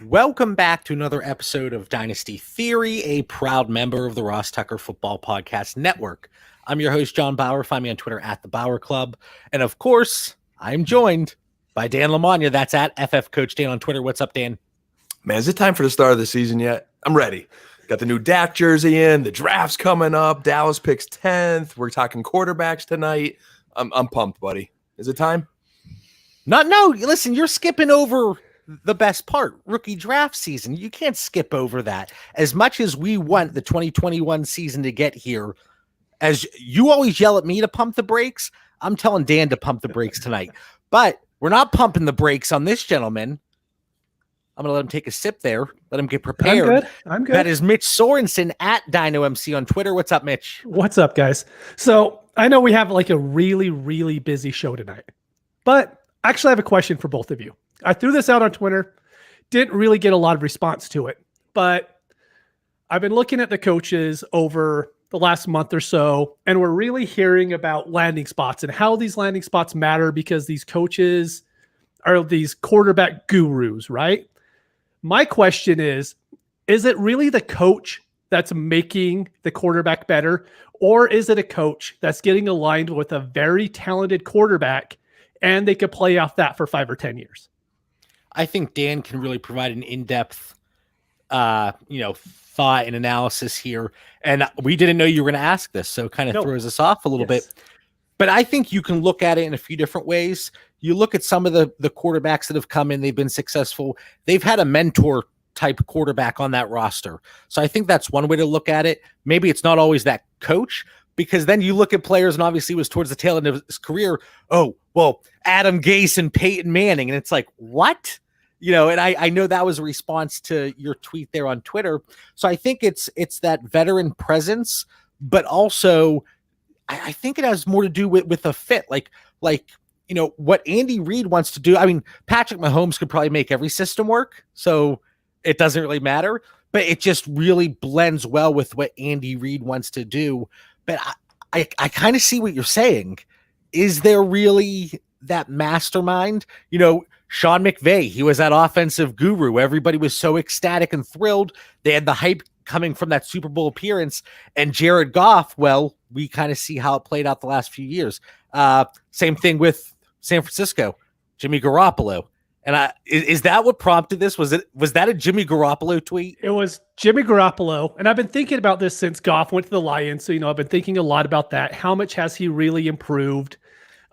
Welcome back to another episode of Dynasty Theory, a proud member of the Ross Tucker Football Podcast Network. I'm your host, John Bauer. Find me on Twitter at The Bauer Club. And of course, I'm joined by Dan Lamagna. That's at FF Coach Dan on Twitter. What's up, Dan? Man, is it time for the start of the season yet? I'm ready. Got the new Dak jersey in. The draft's coming up. Dallas picks 10th. We're talking quarterbacks tonight. I'm pumped, buddy. Is it time? No. Listen, you're skipping over the best part, rookie draft season. You can't skip over that. As much as we want the 2021 season to get here, as you always yell at me to pump the brakes, I'm telling Dan to pump the brakes tonight. But we're not pumping the brakes on this gentleman. I'm going to let him take a sip there. Let him get prepared. I'm good. That is Mitch Sorensen at DynoMC on Twitter. What's up, Mitch? What's up, guys? So I know we have like a really, really busy show tonight, but actually I have a question for both of you. I threw this out on Twitter, didn't really get a lot of response to it, but I've been looking at the coaches over the last month or so, and we're really hearing about landing spots and how these landing spots matter because these coaches are these quarterback gurus, right? My question is it really the coach that's making the quarterback better, or is it a coach that's getting aligned with a very talented quarterback and they could play off that for 5 or 10 years? I think Dan can really provide an in-depth, thought and analysis here. And we didn't know you were going to ask this, so it kind of throws us off a little bit. But I think you can look at it in a few different ways. You look at some of the quarterbacks that have come in, they've been successful. They've had a mentor type quarterback on that roster. So I think that's one way to look at it. Maybe it's not always that coach, because then you look at players, and obviously it was towards the tail end of his career. Oh, well, Adam Gase and Peyton Manning. And it's like, what? And I know that was a response to your tweet there on Twitter. So I think it's that veteran presence, but also I think it has more to do with a fit. Like what Andy Reid wants to do. I mean, Patrick Mahomes could probably make every system work, so it doesn't really matter, but it just really blends well with what Andy Reid wants to do. But I kind of see what you're saying. Is there really that mastermind? Sean McVay, he was that offensive guru. Everybody was so ecstatic and thrilled. They had the hype coming from that Super Bowl appearance. And Jared Goff, well, we kind of see how it played out the last few years. Same thing with San Francisco, Jimmy Garoppolo. And is that what prompted this? Was that a Jimmy Garoppolo tweet? It was Jimmy Garoppolo. And I've been thinking about this since Goff went to the Lions. So, I've been thinking a lot about that. How much has he really improved?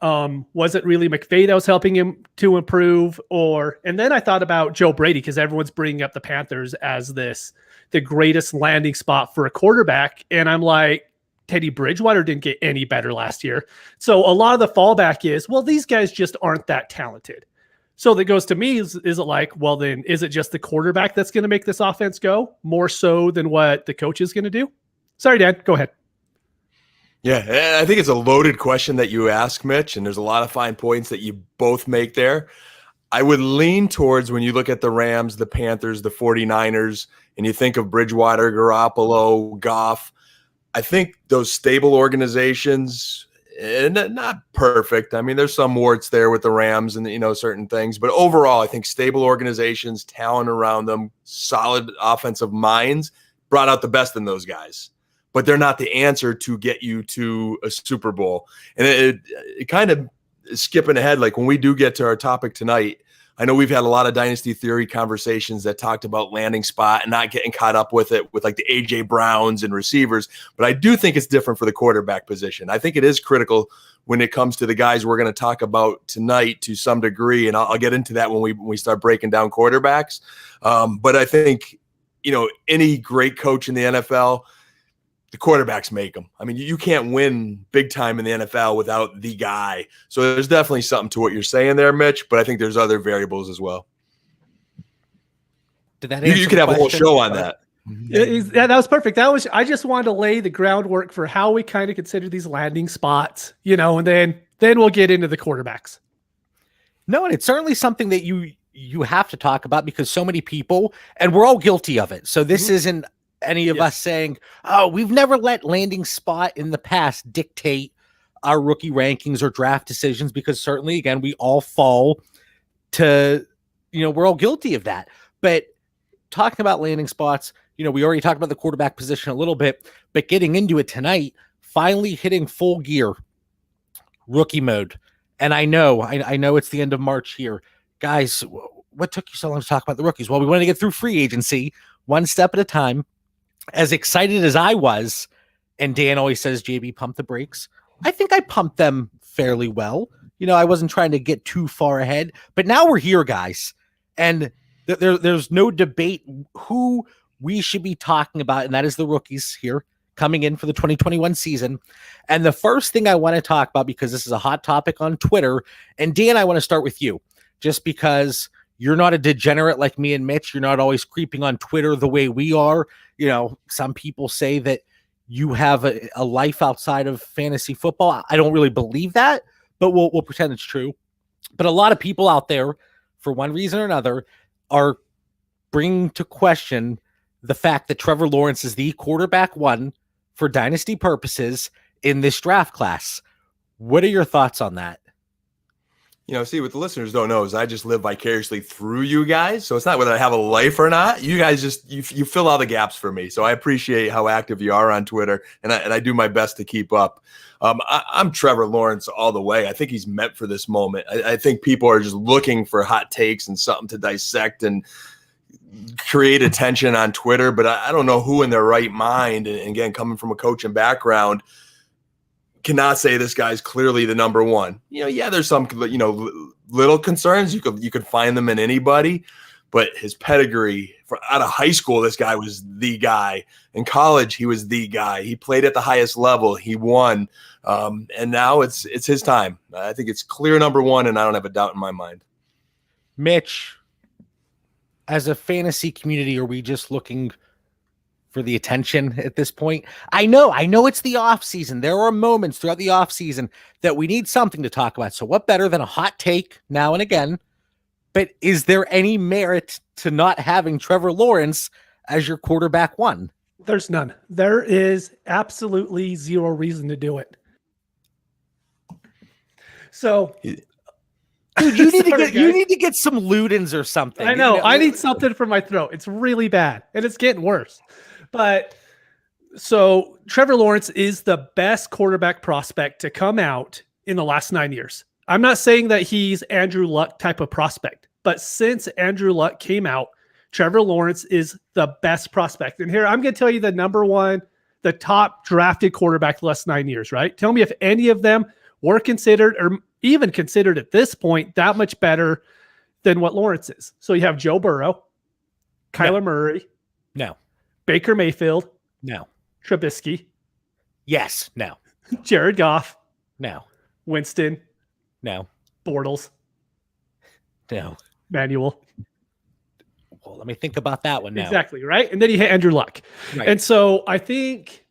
Was it really McVay that was helping him to improve? And then I thought about Joe Brady, because everyone's bringing up the Panthers as the greatest landing spot for a quarterback. And I'm like, Teddy Bridgewater didn't get any better last year. So a lot of the fallback is, well, these guys just aren't that talented. So that goes to me, is it like, well, then is it just the quarterback that's going to make this offense go more so than what the coach is going to do? Sorry, Dan, go ahead. Yeah, I think it's a loaded question that you ask, Mitch, and there's a lot of fine points that you both make there. I would lean towards, when you look at the Rams, the Panthers, the 49ers, and you think of Bridgewater, Garoppolo, Goff, I think those stable organizations, and not perfect. I mean, there's some warts there with the Rams and, certain things. But overall, I think stable organizations, talent around them, solid offensive minds brought out the best in those guys. But they're not the answer to get you to a Super Bowl. And it kind of is skipping ahead. Like when we do get to our topic tonight, I know we've had a lot of Dynasty Theory conversations that talked about landing spot and not getting caught up with it with like the A.J. Browns and receivers. But I do think it's different for the quarterback position. I think it is critical when it comes to the guys we're going to talk about tonight to some degree. And I'll get into that when we start breaking down quarterbacks. But I think, any great coach in the NFL, the quarterbacks make them. I mean, you can't win big time in the NFL without the guy. So there's definitely something to what you're saying there, Mitch, but I think there's other variables as well. Did that answer you could have a whole show on that. Yeah, that was perfect. I just wanted to lay the groundwork for how we kind of consider these landing spots, and then we'll get into the quarterbacks. No, and it's certainly something that you have to talk about, because so many people, and we're all guilty of it. So this isn't any of us saying, oh, we've never let landing spot in the past dictate our rookie rankings or draft decisions, because certainly, again, we all fall to, we're all guilty of that. But talking about landing spots, we already talked about the quarterback position a little bit, but getting into it tonight, finally hitting full gear, rookie mode. And I know it's the end of March here. Guys, what took you so long to talk about the rookies? Well, we want to get through free agency one step at a time. As excited as I was, and Dan always says, JB, pump the brakes. I think I pumped them fairly well. I wasn't trying to get too far ahead, but now we're here, guys. And there's no debate who we should be talking about, and that is the rookies here coming in for the 2021 season. And the first thing I want to talk about, because this is a hot topic on Twitter, and Dan, I want to start with you, just because you're not a degenerate like me and Mitch. You're not always creeping on Twitter the way we are. Some people say that you have a life outside of fantasy football. I don't really believe that, but we'll pretend it's true. But a lot of people out there, for one reason or another, are bringing to question the fact that Trevor Lawrence is the quarterback one for dynasty purposes in this draft class. What are your thoughts on that? See, what the listeners don't know is I just live vicariously through you guys. So it's not whether I have a life or not. You guys just, you fill all the gaps for me. So I appreciate how active you are on Twitter, and I do my best to keep up. I'm Trevor Lawrence all the way. I think he's meant for this moment. I think people are just looking for hot takes and something to dissect and create attention on Twitter. But I don't know who in their right mind, and again, coming from a coaching background, cannot say this guy's clearly the number one. There's some, little concerns. You could find them in anybody, but his pedigree out of high school, this guy was the guy. In college, he was the guy. He played at the highest level. He won. And now it's his time. I think it's clear number one, and I don't have a doubt in my mind. Mitch, as a fantasy community, are we just looking for the attention at this point? I know it's the off season. There are moments throughout the off season that we need something to talk about. So what better than a hot take now and again? But is there any merit to not having Trevor Lawrence as your quarterback one? There's none. There is absolutely zero reason to do it. So, dude, you need to get some Ludens or something. I know. I need something for my throat. It's really bad, and it's getting worse. But so Trevor Lawrence is the best quarterback prospect to come out in the last 9 years. I'm not saying that he's Andrew Luck type of prospect, but since Andrew Luck came out, Trevor Lawrence is the best prospect. And here, I'm going to tell you the top drafted quarterback the last 9 years, right? Tell me if any of them were considered, or even considered at this point, that much better than what Lawrence is. So you have Joe Burrow, Kyler Murray. No. Baker Mayfield. No. Trubisky. Yes. No. Jared Goff. No. Winston. No. Bortles. No. Manuel. Well, let me think about that one now. Exactly, right? And then you hit Andrew Luck. Right. And so I think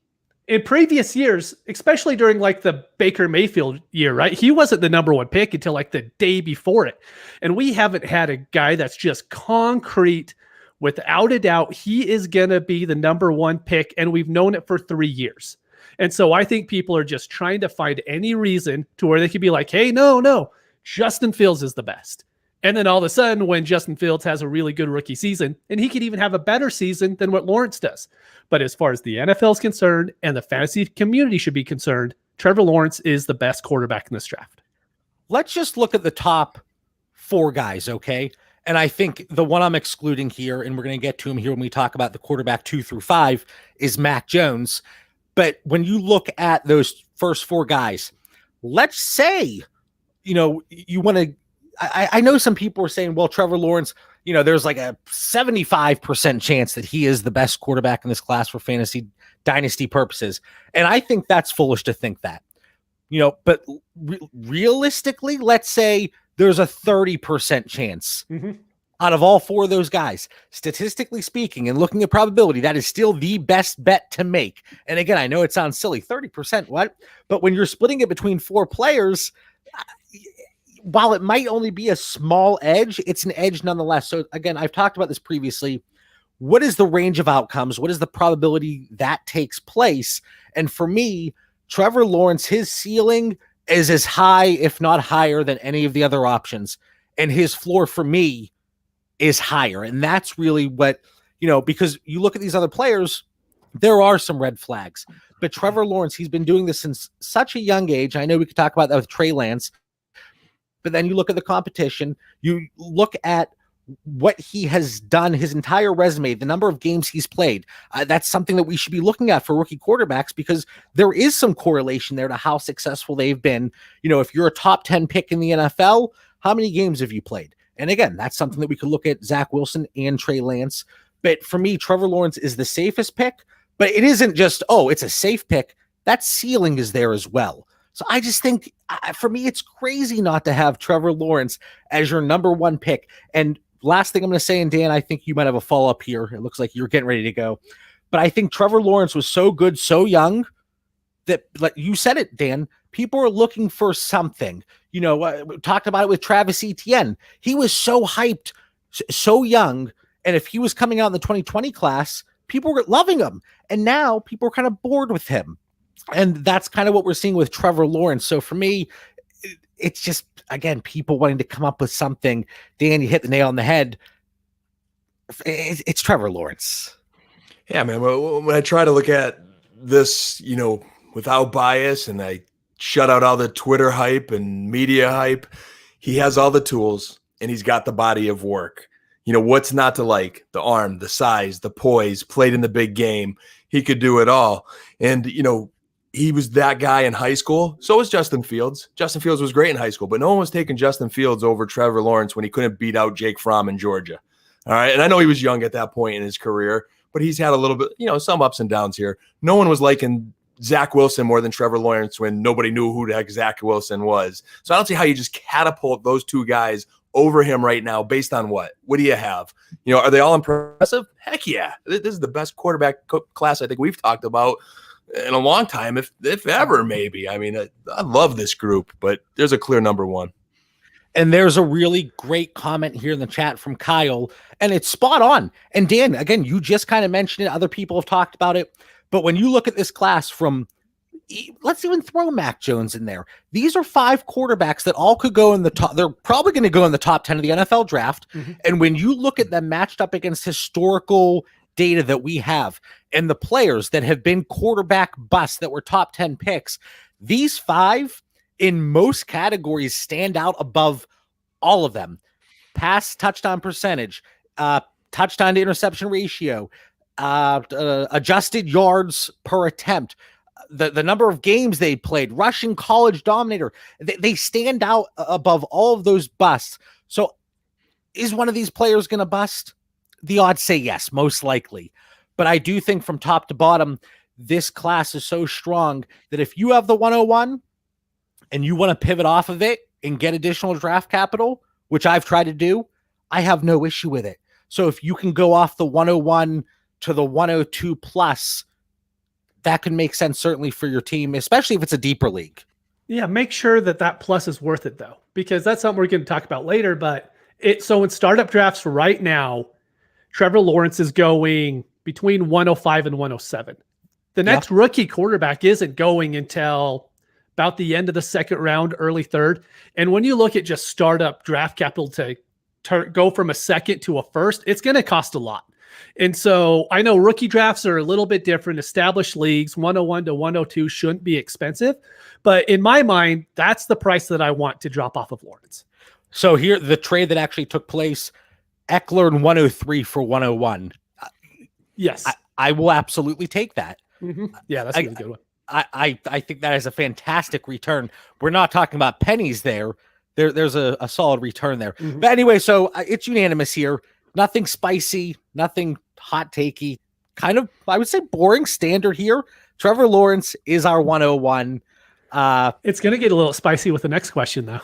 in previous years, especially during like the Baker Mayfield year, right? He wasn't the number one pick until like the day before it. And we haven't had a guy that's just concrete. Without a doubt, he is going to be the number one pick, and we've known it for 3 years. And so I think people are just trying to find any reason to where they could be like, hey, no, Justin Fields is the best. And then all of a sudden, when Justin Fields has a really good rookie season, and he could even have a better season than what Lawrence does. But as far as the NFL is concerned and the fantasy community should be concerned, Trevor Lawrence is the best quarterback in this draft. Let's just look at the top 4 guys, okay? And I think the one I'm excluding here, and we're going to get to him here when we talk about the quarterback 2 through 5, is Mac Jones. But when you look at those first 4 guys, let's say, you want to, I know some people are saying, well, Trevor Lawrence, there's like a 75% chance that he is the best quarterback in this class for fantasy dynasty purposes. And I think that's foolish to think that, but realistically, let's say there's a 30% chance out of all 4 of those guys. Statistically speaking, and looking at probability, that is still the best bet to make. And again, I know it sounds silly, 30%, what? But when you're splitting it between 4 players, while it might only be a small edge, it's an edge nonetheless. So again, I've talked about this previously. What is the range of outcomes? What is the probability that takes place? And for me, Trevor Lawrence, his ceiling is as high, if not higher, than any of the other options. And his floor for me is higher. And that's really what because you look at these other players, there are some red flags. But Trevor Lawrence, he's been doing this since such a young age. I know we could talk about that with Trey Lance, but then you look at the competition, you look at what he has done, his entire resume, the number of games he's played. That's something that we should be looking at for rookie quarterbacks, because there is some correlation there to how successful they've been. If you're a top 10 pick in the NFL, how many games have you played? And again, that's something that we could look at Zach Wilson and Trey Lance. But for me, Trevor Lawrence is the safest pick, but it isn't just, it's a safe pick. That ceiling is there as well. So I just think, for me, it's crazy not to have Trevor Lawrence as your number one pick. And last thing I'm going to say, and Dan, I think you might have a follow-up here. It looks like you're getting ready to go. But I think Trevor Lawrence was so good, so young, that, like you said it, Dan, people are looking for something. We talked about it with Travis Etienne. He was so hyped, so young, and if he was coming out in the 2020 class, people were loving him. And now people are kind of bored with him. And that's kind of what we're seeing with Trevor Lawrence. So for me, it's just, again, people wanting to come up with something. Dan, you hit the nail on the head. It's Trevor Lawrence. Yeah, man. When I try to look at this, without bias, and I shut out all the Twitter hype and media hype, he has all the tools and he's got the body of work. What's not to like? The arm, the size, the poise, played in the big game. He could do it all. And, he was that guy in high school. So was Justin Fields. Justin Fields was great in high school, but no one was taking Justin Fields over Trevor Lawrence when he couldn't beat out Jake Fromm in Georgia. All right. And I know he was young at that point in his career, but he's had a little bit, some ups and downs here. No one was liking Zach Wilson more than Trevor Lawrence when nobody knew who the heck Zach Wilson was. So I don't see how you just catapult those two guys over him right now based on what? What do you have? Are they all impressive? Heck yeah. This is the best quarterback class I think we've talked about in a long time, if ever, maybe. I mean, I love this group, but there's a clear number one. And there's a really great comment here in the chat from Kyle, and it's spot on. And Dan, again, you just kind of mentioned it. Other people have talked about it. But when you look at this class from, let's even throw Mac Jones in there. These are 5 quarterbacks that all could go in the top. They're probably going to go in the top 10 of the NFL draft. Mm-hmm. And when you look at them matched up against historical data that we have and the players that have been quarterback busts that were top 10 picks, these 5 in most categories stand out above all of them. Pass touchdown percentage, touchdown to interception ratio, adjusted yards per attempt, the number of games they played, rushing college dominator. They stand out above all of those busts. So is one of these players going to bust? The odds say yes, most likely. But I do think from top to bottom, this class is so strong that if you have the 101 and you want to pivot off of it and get additional draft capital, which I've tried to do, I have no issue with it. So if you can go off the 101 to the 102 plus, that can make sense certainly for your team, especially if it's a deeper league. Yeah, make sure that plus is worth it though, because that's something we're going to talk about later. But so in startup drafts right now, Trevor Lawrence is going between 105 and 107. The next rookie quarterback isn't going until about the end of the second round, early third. And when you look at just startup draft capital to go from a second to a first, it's going to cost a lot. And so I know rookie drafts are a little bit different. Established leagues, 101 to 102 shouldn't be expensive. But in my mind, that's the price that I want to drop off of Lawrence. So here, the trade that actually took place, Eckler and 103 for 101. Yes. I will absolutely take that. Mm-hmm. Yeah, that's a really good one. I think that is a fantastic return. We're not talking about pennies there. There's a solid return there. Mm-hmm. But anyway, so it's unanimous here. Nothing spicy, nothing hot takey. Kind of, I would say, boring standard here. Trevor Lawrence is our 101. It's going to get a little spicy with the next question, though.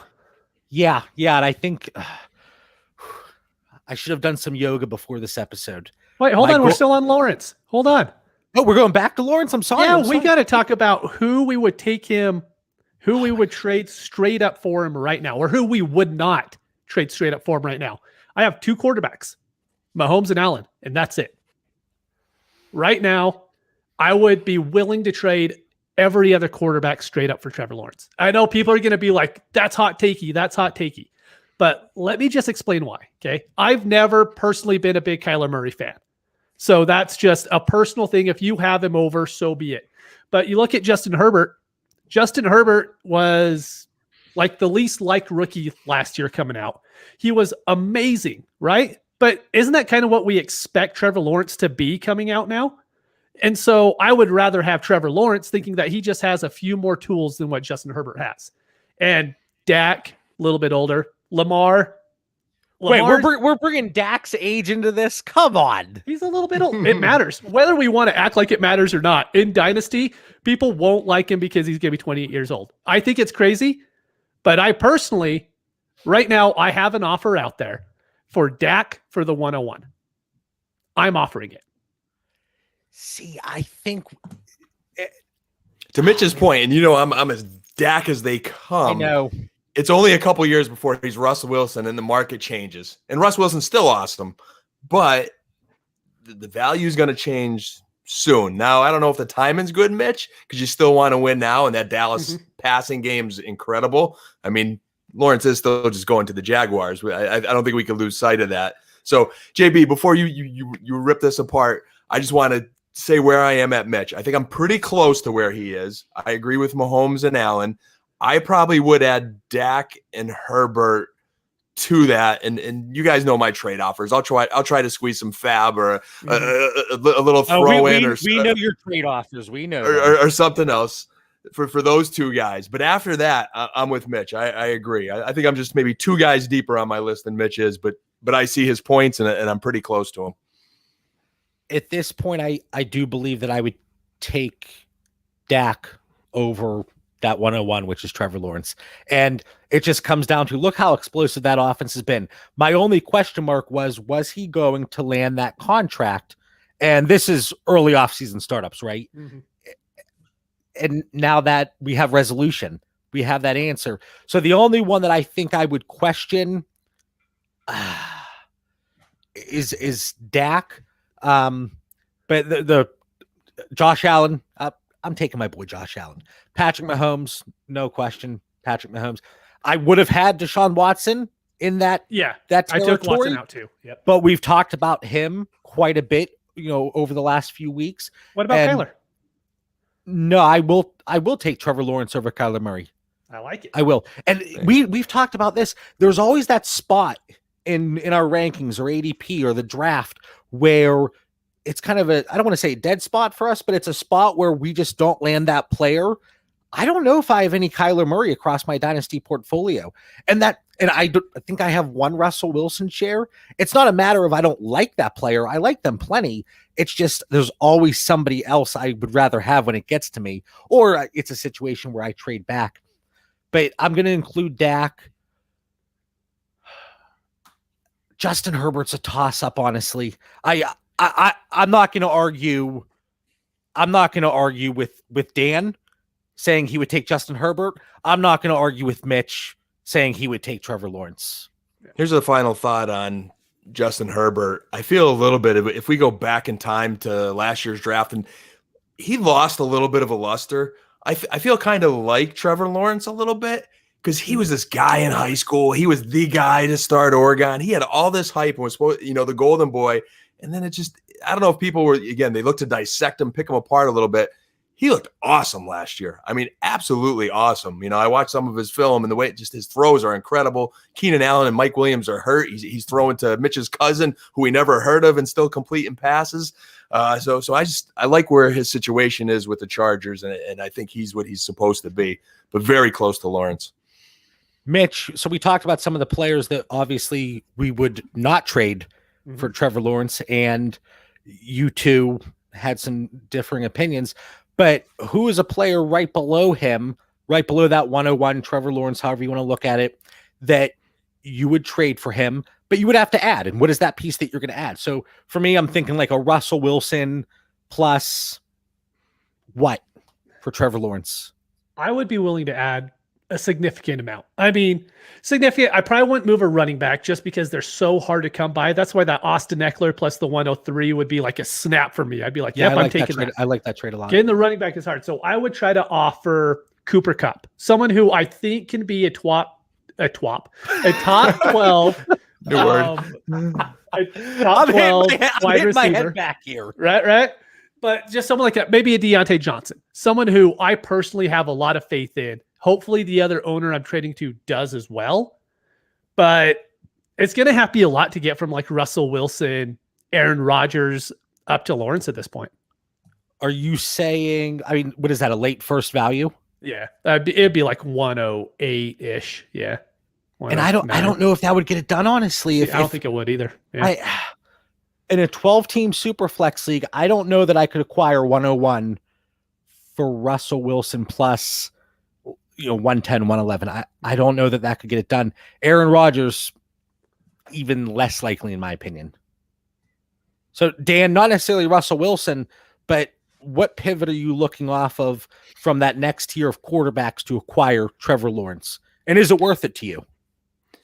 Yeah. And I think I should have done some yoga before this episode. Wait, hold on. We're still on Lawrence. Hold on. Oh, we're going back to Lawrence? I'm sorry. Yeah, we got to talk about who we would take him, who we would trade straight up for him right now, or who we would not trade straight up for him right now. I have 2 quarterbacks, Mahomes and Allen, and that's it. Right now, I would be willing to trade every other quarterback straight up for Trevor Lawrence. I know people are going to be like, that's hot takey. But let me just explain why, okay? I've never personally been a big Kyler Murray fan. So that's just a personal thing. If you have him over, so be it. But you look at Justin Herbert. Justin Herbert was like the least liked rookie last year coming out. He was amazing, right? But isn't that kind of what we expect Trevor Lawrence to be coming out now? And so I would rather have Trevor Lawrence, thinking that he just has a few more tools than what Justin Herbert has. And Dak, a little bit older. Lamar. Wait, we're bringing Dak's age into this? Come on. He's a little bit old. It matters. Whether we want to act like it matters or not. In Dynasty, people won't like him because he's going to be 28 years old. I think it's crazy. But I personally, right now, I have an offer out there for Dak for the 101. I'm offering it. See, I think to Mitch's point, and I'm as Dak as they come. I know. It's only a couple years before he's Russell Wilson and the market changes. And Russ Wilson's still awesome, but the value is going to change soon. Now, I don't know if the timing's good, Mitch, because you still want to win now, and that Dallas passing game's incredible. I mean, Lawrence is still just going to the Jaguars. I don't think we can lose sight of that. So, JB, before you rip this apart, I just want to say where I am at Mitch. I think I'm pretty close to where he is. I agree with Mahomes and Allen. I probably would add Dak and Herbert to that, and you guys know my trade offers. I'll try to squeeze some fab or a little throw in, or we know your trade offers. We know or something else for those two guys. But after that, I'm with Mitch. I agree. I think I'm just maybe two guys deeper on my list than Mitch is, but I see his points and I'm pretty close to him. At this point, I do believe that I would take Dak over that 101, which is Trevor Lawrence. And it just comes down to, look how explosive that offense has been. My only question mark was he going to land that contract? And this is early offseason startups, right? Mm-hmm. And now that we have resolution, we have that answer. So the only one that I think I would question is Dak. But the Josh Allen, I'm taking my boy Josh Allen. Patrick Mahomes, no question. Patrick Mahomes. I would have had Deshaun Watson in that. Yeah, that territory, I took Watson out too. Yep. But we've talked about him quite a bit, over the last few weeks. What about Kyler? No, I will take Trevor Lawrence over Kyler Murray. I like it. I will. And we've talked about this. There's always that spot in our rankings or ADP or the draft where it's kind of I don't want to say a dead spot for us, but it's a spot where we just don't land that player. I don't know if I have any Kyler Murray across my dynasty portfolio. And I think I have one Russell Wilson share. It's not a matter of I don't like that player. I like them plenty. It's just there's always somebody else I would rather have when it gets to me, or it's a situation where I trade back. But I'm going to include Dak. Justin Herbert's a toss-up, honestly. I'm not going to argue. I'm not going to argue with Dan saying he would take Justin Herbert. I'm not going to argue with Mitch saying he would take Trevor Lawrence. Here's a final thought on Justin Herbert. I feel a little bit of it. If we go back in time to last year's draft, and he lost a little bit of a luster, I feel kind of like Trevor Lawrence a little bit, because he was this guy in high school. He was the guy to start Oregon. He had all this hype and was supposed, the golden boy. And then it just, I don't know if people were, again, they looked to dissect him, pick him apart a little bit. He looked awesome last year. I mean, absolutely awesome. I watched some of his film, and the way his throws are incredible. Keenan Allen and Mike Williams are hurt. He's throwing to Mitch's cousin, who we never heard of, and still completing passes. So I like where his situation is with the Chargers, and I think he's what he's supposed to be, but very close to Lawrence. Mitch, so we talked about some of the players that obviously we would not trade for Trevor Lawrence, and you two had some differing opinions. But who is a player right below him, right below that 101, Trevor Lawrence, however you want to look at it, that you would trade for him, but you would have to add? And what is that piece that you're going to add? So for me, I'm thinking like a Russell Wilson plus what for Trevor Lawrence? I would be willing to add a significant amount. I mean, significant. I probably wouldn't move a running back just because they're so hard to come by. That's why that Austin Eckler plus the 103 would be like a snap for me. I'd be like, yep, I'm taking that. I like that trade a lot. Getting the running back is hard. So I would try to offer Cooper Kupp, someone who I think can be a top 12. New word. Top 12 wide hitting my receiver. head back here. Right. But just someone like that, maybe a Deontay Johnson, someone who I personally have a lot of faith in. Hopefully the other owner I'm trading to does as well. But it's going to have to be a lot to get from like Russell Wilson, Aaron Rodgers up to Lawrence at this point. Are you saying, I mean, what is that, a late first value? Yeah. It'd be like 108-ish. Yeah. And I don't know if that would get it done, honestly. I don't think it would either. Yeah. In a 12-team super flex league, I don't know that I could acquire 101 for Russell Wilson plus, 110, 111. I don't know that could get it done. Aaron Rodgers, even less likely, in my opinion. So, Dan, not necessarily Russell Wilson, but what pivot are you looking off of from that next tier of quarterbacks to acquire Trevor Lawrence? And is it worth it to you?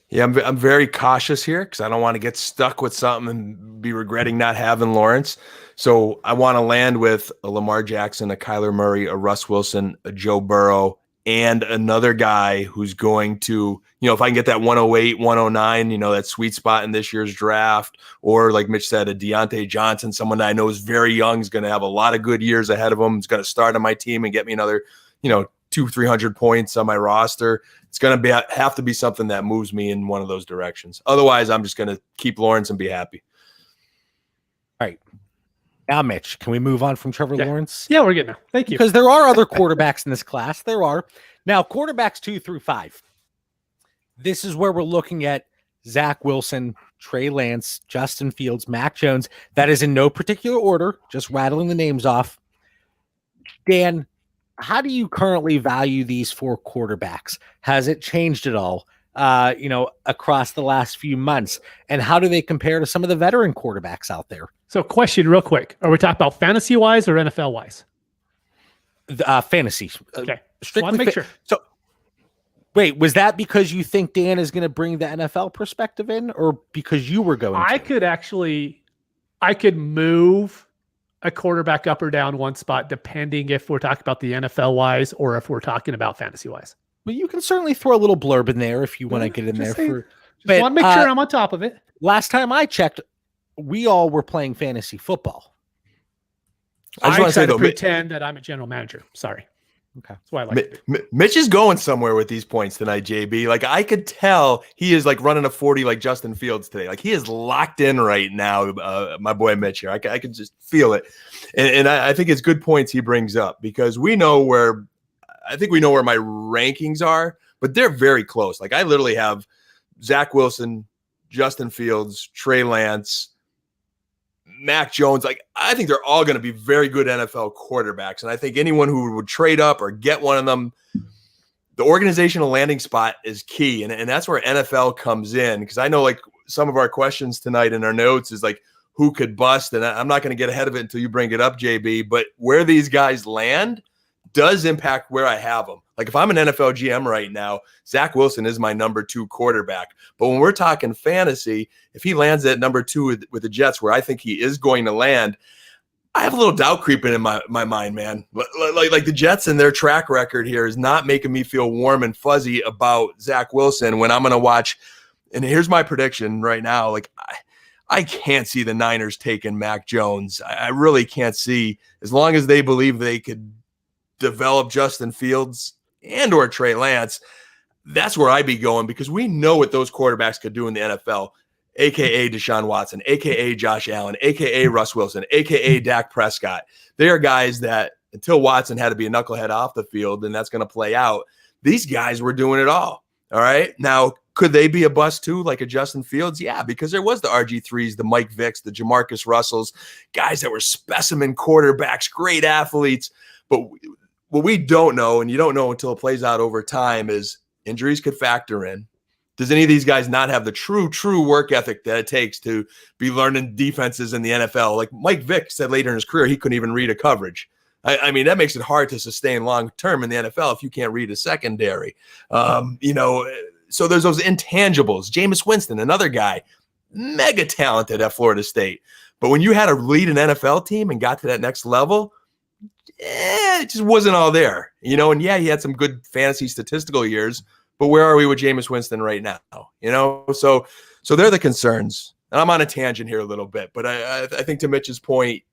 Yeah, I'm very cautious here because I don't want to get stuck with something and be regretting not having Lawrence. So I want to land with a Lamar Jackson, a Kyler Murray, a Russ Wilson, a Joe Burrow, and another guy who's going to, if I can get that 108, 109, that sweet spot in this year's draft, or like Mitch said, a Deontay Johnson, someone that I know is very young, is going to have a lot of good years ahead of him. Is going to start on my team and get me another, 200-300 points on my roster. It's going to have to be something that moves me in one of those directions. Otherwise, I'm just going to keep Lawrence and be happy. All right. Now, Mitch, can we move on from Trevor Lawrence? Yeah, we're good now. Thank you. Because there are other quarterbacks in this class. There are. Now, quarterbacks 2 through 5. This is where we're looking at Zach Wilson, Trey Lance, Justin Fields, Mac Jones. That is in no particular order, just rattling the names off. Dan, how do you currently value these 4 quarterbacks? Has it changed at all, across the last few months? And how do they compare to some of the veteran quarterbacks out there? So question real quick. Are we talking about fantasy-wise or NFL-wise? Fantasy. Okay. Strictly want to make sure. So, wait, was that because you think Dan is going to bring the NFL perspective in, or because you were going to? I could move a quarterback up or down one spot, depending if we're talking about the NFL-wise or if we're talking about fantasy-wise. Well, you can certainly throw a little blurb in there if you want to get in there. Just want to make sure I'm on top of it. Last time I checked, we all were playing fantasy football. I just want to say, though, pretend that I'm a general manager. Sorry. Okay. That's why I like it. Mitch is going somewhere with these points tonight, JB. Like, I could tell he is like running a 40 like Justin Fields today. Like, he is locked in right now, my boy Mitch here. I could just feel it. And I think it's good points he brings up, because we know where my rankings are, but they're very close. Like, I literally have Zach Wilson, Justin Fields, Trey Lance, Mac Jones. Like, I think they're all going to be very good NFL quarterbacks. And I think anyone who would trade up or get one of them, the organizational landing spot is key. And that's where NFL comes in. Because I know, like, some of our questions tonight in our notes is like, who could bust? And I'm not going to get ahead of it until you bring it up, JB. But where these guys land does impact where I have them. Like, if I'm an NFL GM right now, Zach Wilson is my number 2 quarterback. But when we're talking fantasy, if he lands at number 2 with the Jets, where I think he is going to land, I have a little doubt creeping in my mind, man. Like the Jets and their track record here is not making me feel warm and fuzzy about Zach Wilson when I'm going to watch. And here's my prediction right now. Like, I can't see the Niners taking Mac Jones. I really can't see, as long as they believe they could develop Justin Fields and or Trey Lance. That's where I'd be going, because we know what those quarterbacks could do in the NFL, a.k.a. Deshaun Watson, a.k.a. Josh Allen, a.k.a. Russ Wilson, a.k.a. Dak Prescott. They are guys that, until Watson had to be a knucklehead off the field, and that's going to play out, these guys were doing it all right? Now, could they be a bust too, like a Justin Fields? Yeah, because there was the RG3s, the Mike Vicks, the Jamarcus Russells, guys that were specimen quarterbacks, great athletes. But what we don't know, and you don't know until it plays out over time, is injuries could factor in. Does any of these guys not have the true work ethic that it takes to be learning defenses in the NFL? Like Mike Vick said later in his career, he couldn't even read a coverage. I mean, that makes it hard to sustain long term in the NFL if you can't read a secondary. So there's those intangibles. Jameis Winston, another guy, mega talented at Florida State. But when you had to lead an NFL team and got to that next level, it just wasn't all there. And yeah, he had some good fantasy statistical years, but where are we with Jameis Winston right now? So they're the concerns. And I'm on a tangent here a little bit, but I think to Mitch's point,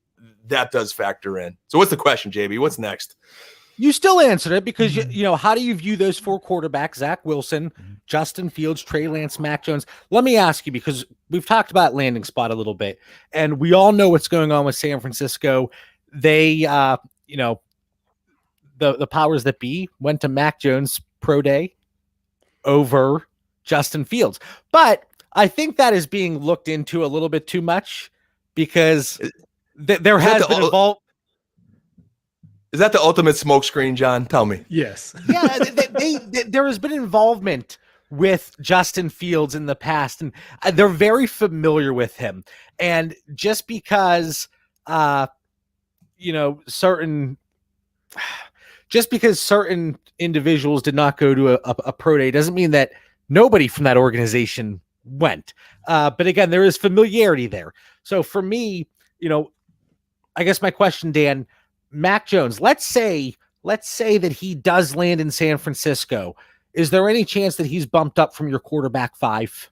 that does factor in. So what's the question, JB? What's next? You still answered it because, you know, how do you view those four quarterbacks, Zach Wilson, Justin Fields, Trey Lance, Mac Jones? Let me ask you, because we've talked about landing spot a little bit, and we all know what's going on with San Francisco. They, you know, the powers that be went to Mac Jones pro day over Justin Fields. But I think that is being looked into a little bit too much because there has been involved. Is that the ultimate smokescreen, John? Tell me. Yes. Yeah, there has been involvement with Justin Fields in the past, and they're very familiar with him. And just because, you know, certain individuals did not go to a pro day doesn't mean that nobody from that organization went. But again, there is familiarity there. So for me, you know, I guess my question, Dan, Mac Jones, let's say that he does land in San Francisco. Is there any chance that he's bumped up from your quarterback 5?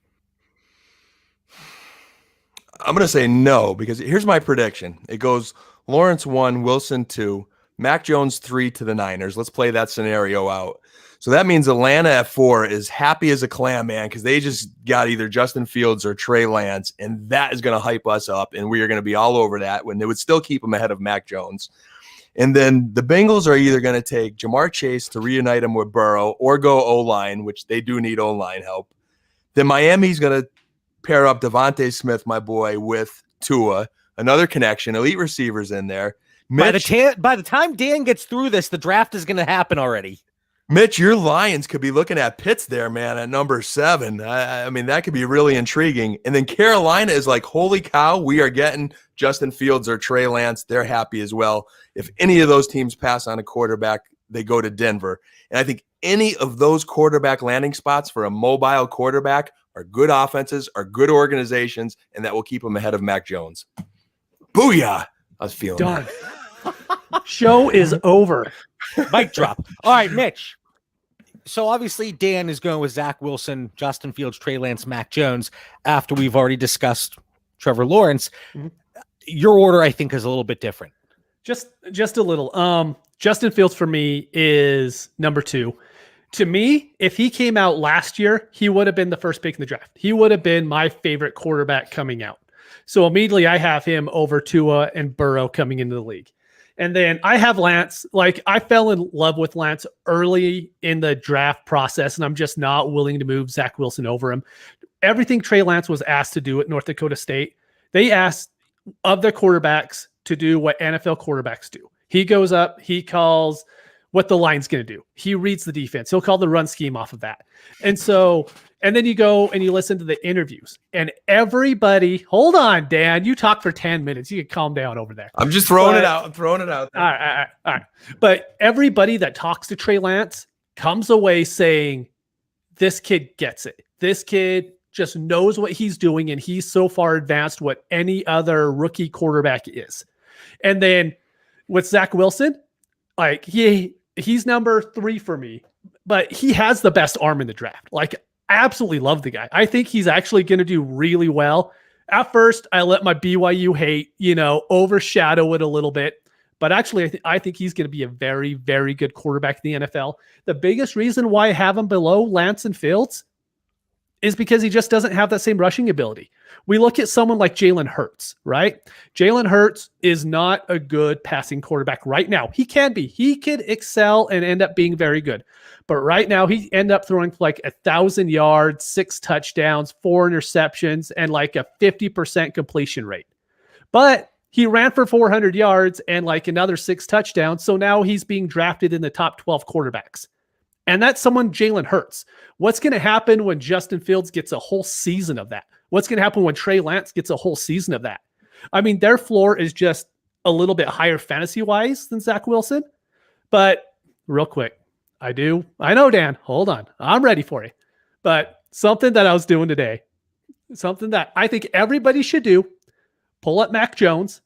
I'm going to say no, because here's my prediction. It goes Lawrence 1, Wilson 2, Mac Jones 3 to the Niners. Let's play that scenario out. So that means Atlanta at 4 is happy as a clam, man, because they just got either Justin Fields or Trey Lance, and that is going to hype us up, and we are going to be all over that when they would still keep him ahead of Mac Jones. And then the Bengals are either going to take Jamar Chase to reunite him with Burrow or go O-line, which they do need O-line help. Then Miami's going to pair up Devontae Smith, my boy, with Tua, another connection, elite receivers in there. Mitch, by the time Dan gets through this, the draft is going to happen already. Mitch, your Lions could be looking at Pitts there, man, at number 7. I mean, that could be really intriguing. And then Carolina is like, holy cow, we are getting Justin Fields or Trey Lance. They're happy as well. If any of those teams pass on a quarterback, they go to Denver. And I think any of those quarterback landing spots for a mobile quarterback are good offenses, are good organizations, and that will keep them ahead of Mac Jones. Booyah! I was feeling done. Show is over. Mic drop. All right, Mitch. So obviously Dan is going with Zach Wilson, Justin Fields, Trey Lance, Mac Jones after we've already discussed Trevor Lawrence. Mm-hmm. Your order, I think, is a little bit different. Just a little. Justin Fields for me is number 2. To me, if he came out last year, he would have been the first pick in the draft. He would have been my favorite quarterback coming out. So immediately I have him over Tua and Burrow coming into the league. And then I have Lance. Like, I fell in love with Lance early in the draft process, and I'm just not willing to move Zach Wilson over him. Everything Trey Lance was asked to do at North Dakota State, they asked of their quarterbacks to do what NFL quarterbacks do. He goes up, he calls what the line's going to do. He reads the defense. He'll call the run scheme off of that. And then you go and you listen to the interviews, and everybody, hold on, Dan, you talk for 10 minutes. You can calm down over there. I'm just throwing it out. I'm throwing it out there. All right. But everybody that talks to Trey Lance comes away saying, this kid gets it. This kid just knows what he's doing, and he's so far advanced what any other rookie quarterback is. And then with Zach Wilson, like he's number 3 for me, but he has the best arm in the draft. Like, I absolutely love the guy. I think he's actually going to do really well. At first, I let my BYU hate, overshadow it a little bit. But actually, I think he's going to be a very, very good quarterback in the NFL. The biggest reason why I have him below Lance and Fields is because he just doesn't have that same rushing ability. We look at someone like Jalen Hurts, right? Jalen Hurts is not a good passing quarterback right now. He can be. He could excel and end up being very good. But right now, he ended up throwing for like 1,000 yards, 6 touchdowns, 4 interceptions, and like a 50% completion rate. But he ran for 400 yards and like another 6 touchdowns. So now he's being drafted in the top 12 quarterbacks. And that's someone, Jalen Hurts. What's going to happen when Justin Fields gets a whole season of that? What's going to happen when Trey Lance gets a whole season of that? I mean, their floor is just a little bit higher fantasy-wise than Zach Wilson. But real quick, I know, Dan, hold on. I'm ready for you. But something that I was doing today, something that I think everybody should do, pull up Mac Jones,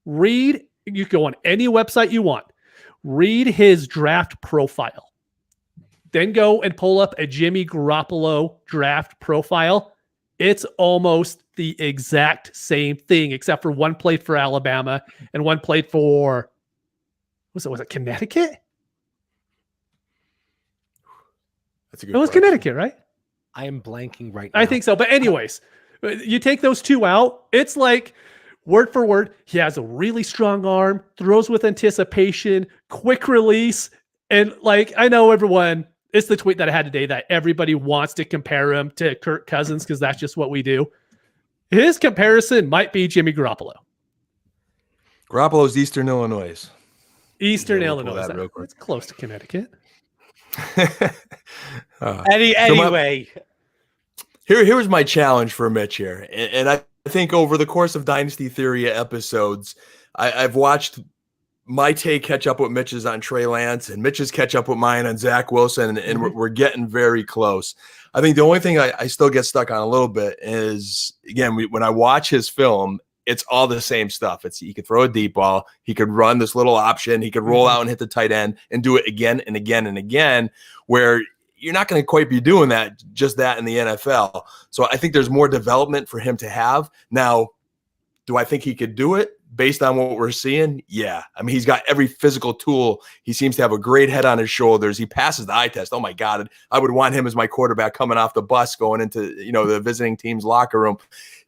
read, you can go on any website you want, read his draft profile. Then go and pull up a Jimmy Garoppolo draft profile. It's almost the exact same thing, except for one played for Alabama and one played for, was it Connecticut? That's a good It was question. Connecticut, right? I am blanking right now. I think so. But anyways, you take those two out, it's like word for word, he has a really strong arm, throws with anticipation, quick release. And like, I know everyone, it's the tweet that I had today that everybody wants to compare him to Kirk Cousins because that's just what we do. His comparison might be Jimmy Garoppolo. Garoppolo's Eastern Illinois. Eastern Yeah, we'll pull Illinois. that real quick. It's close to Connecticut. Anyway. Here's my challenge for Mitch here. And I think over the course of Dynasty Theory episodes, I've watched my take catch up with Mitch's on Trey Lance and Mitch's catch up with mine on Zach Wilson, and we're getting very close. I think the only thing I still get stuck on a little bit is, again, when I watch his film, it's all the same stuff. It's he could throw a deep ball, he could run this little option, he could roll out and hit the tight end and do it again and again and again, where you're not going to quite be doing that in the NFL. So I think there's more development for him to have. Now, do I think he could do it based on what we're seeing? Yeah. I mean, he's got every physical tool. He seems to have a great head on his shoulders. He passes the eye test. Oh my God. I would want him as my quarterback coming off the bus, going into, the visiting team's locker room.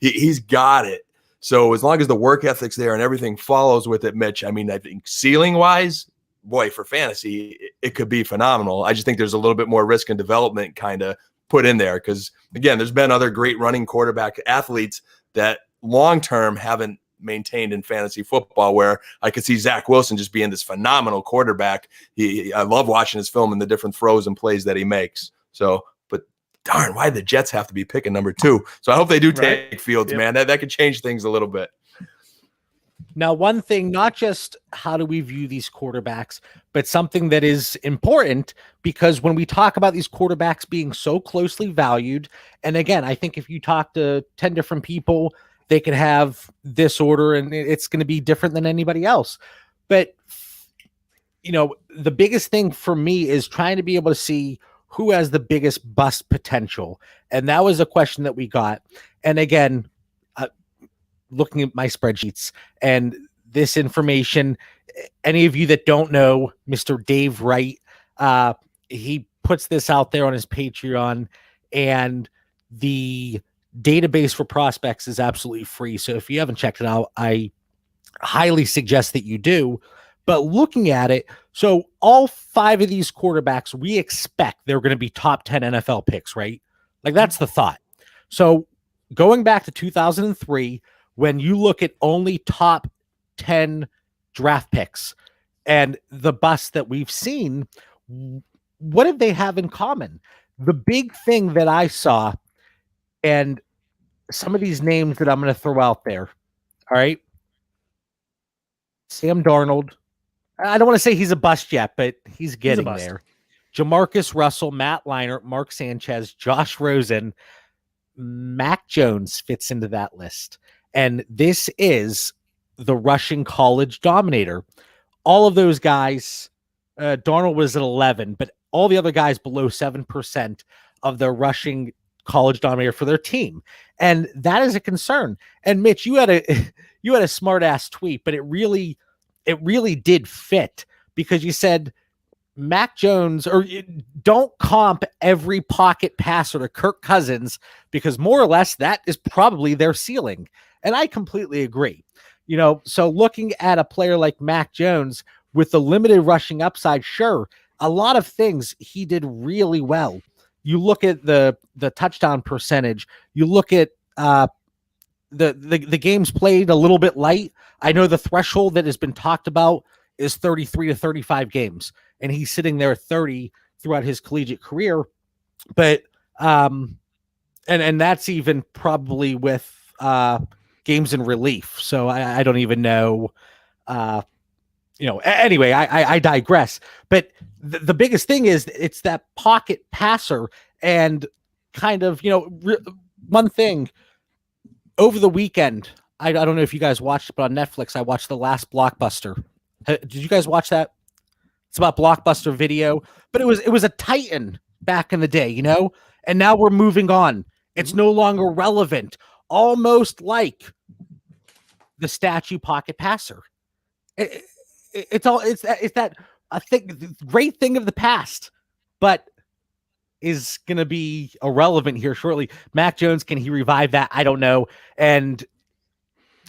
He's got it. So as long as the work ethic's there and everything follows with it, Mitch, I mean, I think ceiling wise, boy, for fantasy, it could be phenomenal. I just think there's a little bit more risk and development kind of put in there. Cause again, there's been other great running quarterback athletes that long-term haven't maintained in fantasy football, where I could see Zach Wilson just being this phenomenal quarterback. I love watching his film and the different throws and plays that he makes. So, but darn, why the Jets have to be picking number 2? So I hope they do take Fields, man. That could change things a little bit. Now, one thing, not just how do we view these quarterbacks, but something that is important, because when we talk about these quarterbacks being so closely valued, and again, I think if you talk to 10 different people, they could have this order and it's going to be different than anybody else. But, the biggest thing for me is trying to be able to see who has the biggest bust potential. And that was a question that we got. And again, looking at my spreadsheets and this information, any of you that don't know Mr. Dave Wright, he puts this out there on his Patreon, and the database for prospects is absolutely free. So if you haven't checked it out, I highly suggest that you do. But looking at it, so all 5 of these quarterbacks, we expect they're going to be top 10 NFL picks, right? Like that's the thought. So going back to 2003, when you look at only top 10 draft picks and the busts that we've seen, what did they have in common? The big thing that I saw, and some of these names that I'm going to throw out there, all right? Sam Darnold. I don't want to say he's a bust yet, but he's getting there. Jamarcus Russell, Matt Leinart, Mark Sanchez, Josh Rosen, Mac Jones fits into that list. And this is the rushing college dominator. All of those guys, Darnold was at 11, but all the other guys below 7% of their rushing college dominator for their team. And that is a concern. And Mitch, you had a smart ass tweet, but it really did fit, because you said Mac Jones, or don't comp every pocket passer to Kirk Cousins, because more or less that is probably their ceiling. And I completely agree. So looking at a player like Mac Jones with the limited rushing upside, sure, a lot of things he did really well. You look at the touchdown percentage, you look at the games played a little bit light. I know the threshold that has been talked about is 33 to 35 games, and he's sitting there at 30 throughout his collegiate career. But and that's even probably with games in relief. So I don't even know. Anyway, I digress. But the biggest thing is it's that pocket passer, and kind of, one thing over the weekend, I don't know if you guys watched it, but on Netflix, I watched The Last Blockbuster. Did you guys watch that? It's about Blockbuster Video, but it was a titan back in the day, and now we're moving on. It's no longer relevant. almost like the statue pocket passer. It's that great thing of the past, but is going to be irrelevant here shortly. Mac Jones, can he revive that? I don't know. And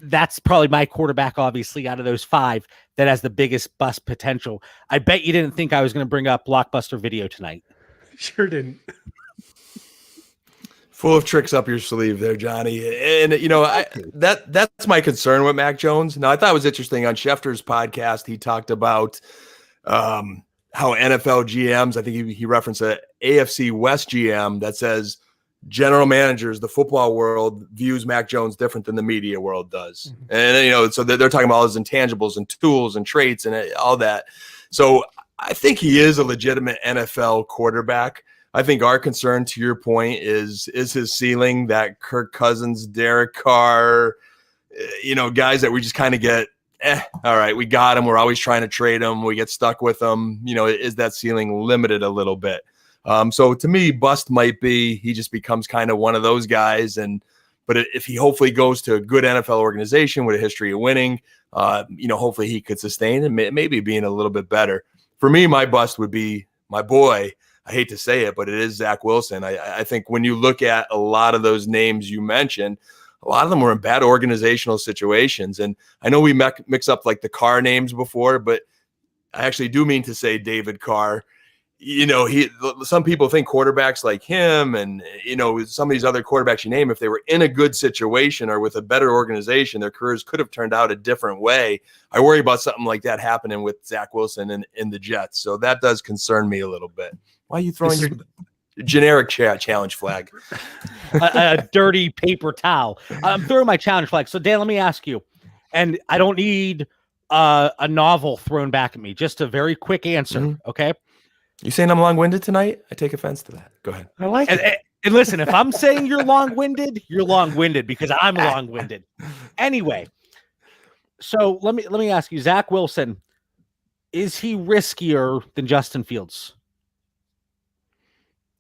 that's probably my quarterback, obviously, out of those 5 that has the biggest bust potential. I bet you didn't think I was going to bring up Blockbuster Video tonight. Sure didn't. Full of tricks up your sleeve there, Johnny. And, that's my concern with Mac Jones. Now, I thought it was interesting on Schefter's podcast. He talked about how NFL GMs, I think he referenced a AFC West GM that says general managers, the football world views Mac Jones different than the media world does. Mm-hmm. And, so they're talking about all his intangibles and tools and traits and all that. So I think he is a legitimate NFL quarterback. I think our concern, to your point, is his ceiling, that Kirk Cousins, Derek Carr, guys that we just kind of get, all right, we got him. We're always trying to trade him. We get stuck with him. Is that ceiling limited a little bit? So to me, bust might be he just becomes kind of one of those guys. But if he hopefully goes to a good NFL organization with a history of winning, hopefully he could sustain and maybe being a little bit better. For me, my bust would be my boy. I hate to say it, but it is Zach Wilson. I think when you look at a lot of those names you mentioned, a lot of them were in bad organizational situations. And I know we mix up like the Carr names before, but I actually do mean to say David Carr. Some people think quarterbacks like him and, some of these other quarterbacks you name, if they were in a good situation or with a better organization, their careers could have turned out a different way. I worry about something like that happening with Zach Wilson in the Jets. So that does concern me a little bit. Why are you throwing your generic challenge flag? a dirty paper towel. I'm throwing my challenge flag. So, Dan, let me ask you, and I don't need a novel thrown back at me, just a very quick answer, Mm-hmm. okay? You saying I'm long-winded tonight? I take offense to that. Go ahead. I like it. And listen, if I'm saying you're long-winded, you're long-winded because I'm long-winded. Anyway, so let me ask you, Zach Wilson, is he riskier than Justin Fields?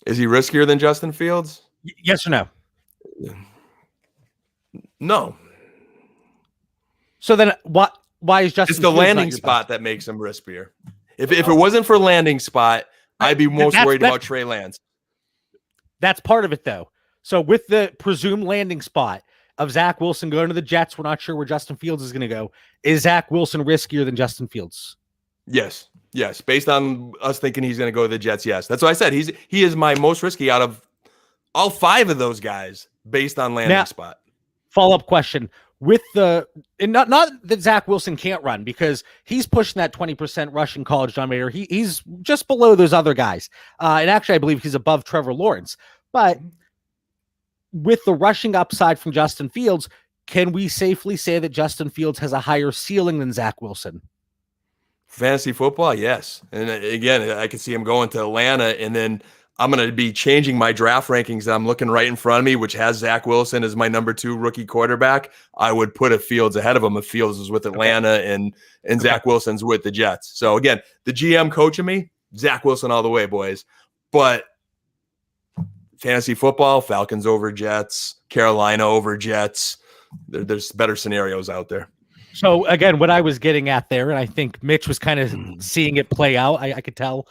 Is he riskier than Justin Fields? Yes or no? No. So then why is Justin It's the Fields landing spot that makes him riskier. If it wasn't for landing spot, I'd be most worried about Trey Lance. That's part of it, though. So with the presumed landing spot of Zach Wilson going to the Jets, we're not sure where Justin Fields is going to go. Is Zach Wilson riskier than Justin Fields? Yes. Based on us thinking he's going to go to the Jets, yes. That's what I said. He is my most risky out of all 5 of those guys based on landing spot. Follow-up question. With not that Zach Wilson can't run because he's pushing that 20% rushing college dominator. He's just below those other guys. And actually, I believe he's above Trevor Lawrence. But with the rushing upside from Justin Fields, can we safely say that Justin Fields has a higher ceiling than Zach Wilson? Fantasy football, yes. And again, I could see him going to Atlanta, and then I'm going to be changing my draft rankings that I'm looking right in front of me, which has Zach Wilson as my number 2 rookie quarterback. I would put a Fields ahead of him if Fields is with Atlanta and Zach Wilson's with the Jets. So again, the GM coaching me, Zach Wilson all the way, boys. But fantasy football, Falcons over Jets, Carolina over Jets. There's better scenarios out there. So again, what I was getting at there, and I think Mitch was kind of seeing it play out. I could tell.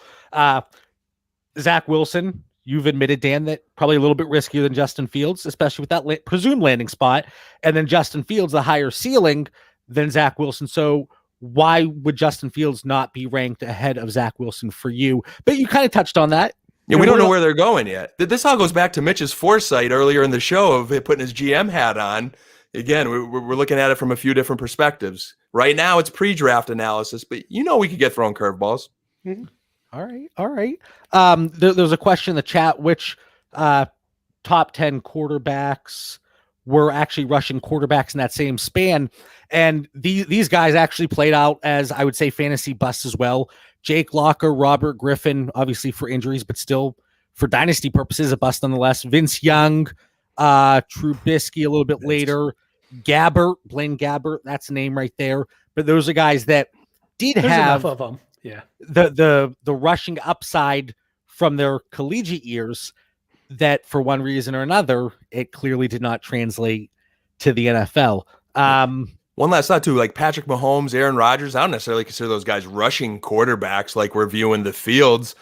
Zach Wilson, you've admitted, Dan, that probably a little bit riskier than Justin Fields, especially with that presumed landing spot. And then Justin Fields, the higher ceiling than Zach Wilson. So why would Justin Fields not be ranked ahead of Zach Wilson for you? But you kind of touched on that. Yeah, we don't know where they're going yet. This all goes back to Mitch's foresight earlier in the show of putting his GM hat on. Again, we're looking at it from a few different perspectives. Right now, it's pre-draft analysis, but we could get thrown curveballs. Mm-hmm. All right. There's a question in the chat: which top 10 quarterbacks were actually rushing quarterbacks in that same span? And these guys actually played out as, I would say, fantasy busts as well. Jake Locker, Robert Griffin, obviously for injuries, but still for dynasty purposes, a bust nonetheless. Vince Young, Trubisky a little bit later. Blaine Gabbert, that's a name right there. But those are guys that did have enough of them. Yeah. The rushing upside from their collegiate years that for one reason or another, it clearly did not translate to the NFL. One last thought too, like Patrick Mahomes, Aaron Rodgers, I don't necessarily consider those guys rushing quarterbacks like we're viewing the Fields.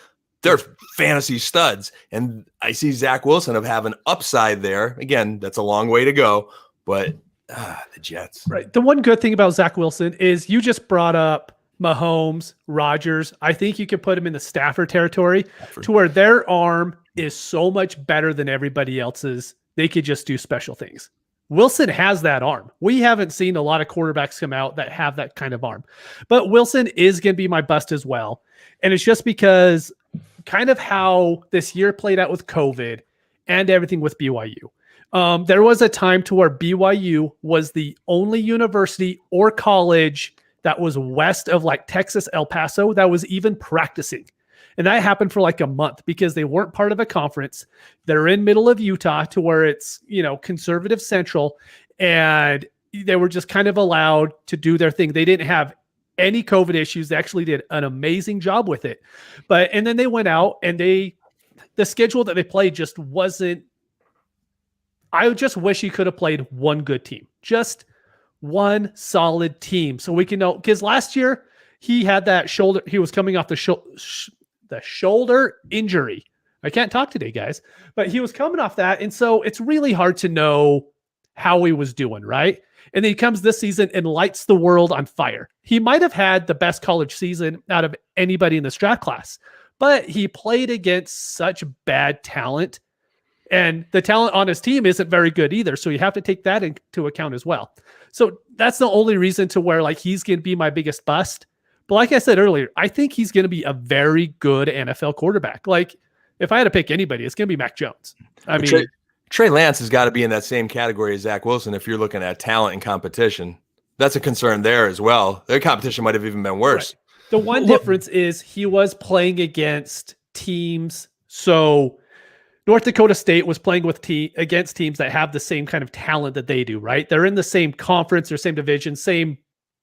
They're fantasy studs. And I see Zach Wilson of having upside there. Again, that's a long way to go, but the Jets. Right. The one good thing about Zach Wilson is you just brought up Mahomes, Rodgers. I think you could put him in the Stafford territory to where their arm is so much better than everybody else's. They could just do special things. Wilson has that arm. We haven't seen a lot of quarterbacks come out that have that kind of arm, but Wilson is going to be my bust as well. And it's just because kind of how this year played out with COVID and everything with BYU. There was a time to where BYU was the only university or college that was west of like Texas, El Paso, that was even practicing. And that happened for like a month because they weren't part of a conference. They're in middle of Utah to where it's, conservative central, and they were just kind of allowed to do their thing. They didn't have any COVID issues. They actually did an amazing job with it. And then they went out and the schedule that they played just wasn't, I just wish he could have played one good team, just one solid team. So we can know, because last year he had that shoulder, he was coming off the shoulder injury. I can't talk today, guys, but he was coming off that. And so it's really hard to know how he was doing, right? And then he comes this season and lights the world on fire. He might have had the best college season out of anybody in this draft class, but he played against such bad talent, and the talent on his team isn't very good either. So you have to take that into account as well. So that's the only reason to where like he's going to be my biggest bust. But like I said earlier, I think he's going to be a very good NFL quarterback. Like if I had to pick anybody, it's going to be Mac Jones. I mean, Trey Lance has got to be in that same category as Zach Wilson. If you're looking at talent and competition, that's a concern there as well. Their competition might have even been worse. Right. The one difference is he was playing against teams. So North Dakota State was playing against teams that have the same kind of talent that they do, right? They're in the same conference or same division, same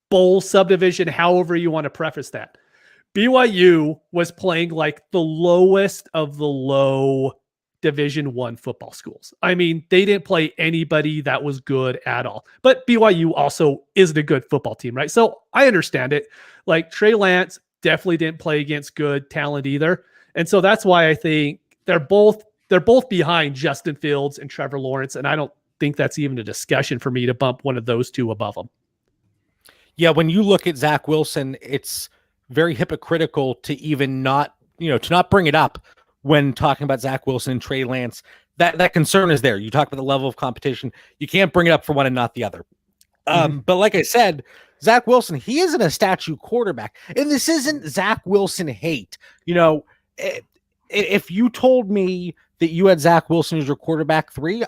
bowl subdivision, however you want to preface that. BYU was playing like the lowest of the low Division I football schools. I mean, they didn't play anybody that was good at all. But BYU also isn't a good football team, right? So I understand it. Like Trey Lance definitely didn't play against good talent either. And so that's why I think they're both behind Justin Fields and Trevor Lawrence. And I don't think that's even a discussion for me to bump one of those two above them. Yeah, when you look at Zach Wilson, it's very hypocritical to even not bring it up when talking about Zach Wilson and Trey Lance. That concern is there. You talk about the level of competition. You can't bring it up for one and not the other. But like I said, Zach Wilson, he isn't a statue quarterback. And this isn't Zach Wilson hate. If you told me that you had Zach Wilson as your quarterback 3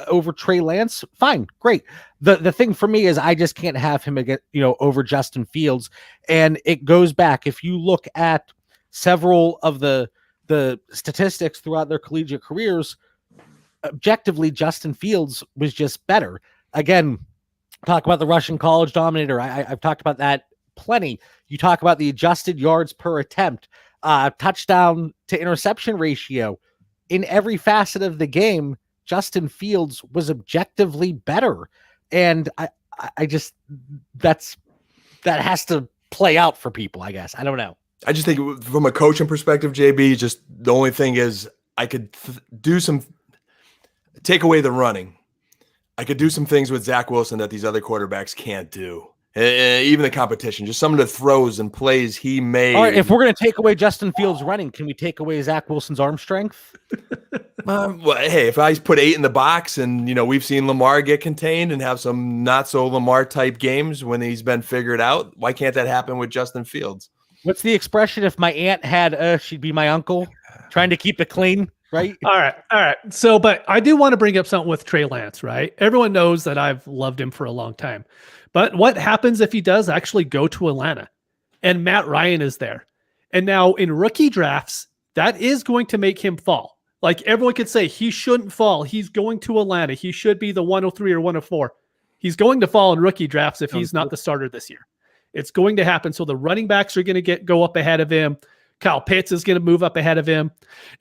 over Trey Lance, fine, great. The thing for me is I just can't have him over Justin Fields. And it goes back. If you look at several of the statistics throughout their collegiate careers, objectively, Justin Fields was just better. Again, talk about the Russian college dominator. I've talked about that plenty. You talk about the adjusted yards per attempt, touchdown to interception ratio. In every facet of the game, Justin Fields was objectively better. And I just, that has to play out for people, I guess. I don't know. I just think from a coaching perspective, JB, just the only thing is I could take away the running. I could do some things with Zach Wilson that these other quarterbacks can't do. Even the competition, just some of the throws and plays he made. All right, if we're going to take away Justin Fields running, can we take away Zach Wilson's arm strength? Well, hey, if I put 8 in the box and, we've seen Lamar get contained and have some not so Lamar type games when he's been figured out, why can't that happen with Justin Fields? What's the expression? If my aunt had, she'd be my uncle, trying to keep it clean, right? All right. So, but I do want to bring up something with Trey Lance, right? Everyone knows that I've loved him for a long time. But what happens if he does actually go to Atlanta and Matt Ryan is there? And now in rookie drafts, that is going to make him fall. Like everyone could say he shouldn't fall. He's going to Atlanta. He should be the 103 or 104. He's going to fall in rookie drafts if he's not the starter this year. It's going to happen. So the running backs are going to go up ahead of him. Kyle Pitts is going to move up ahead of him.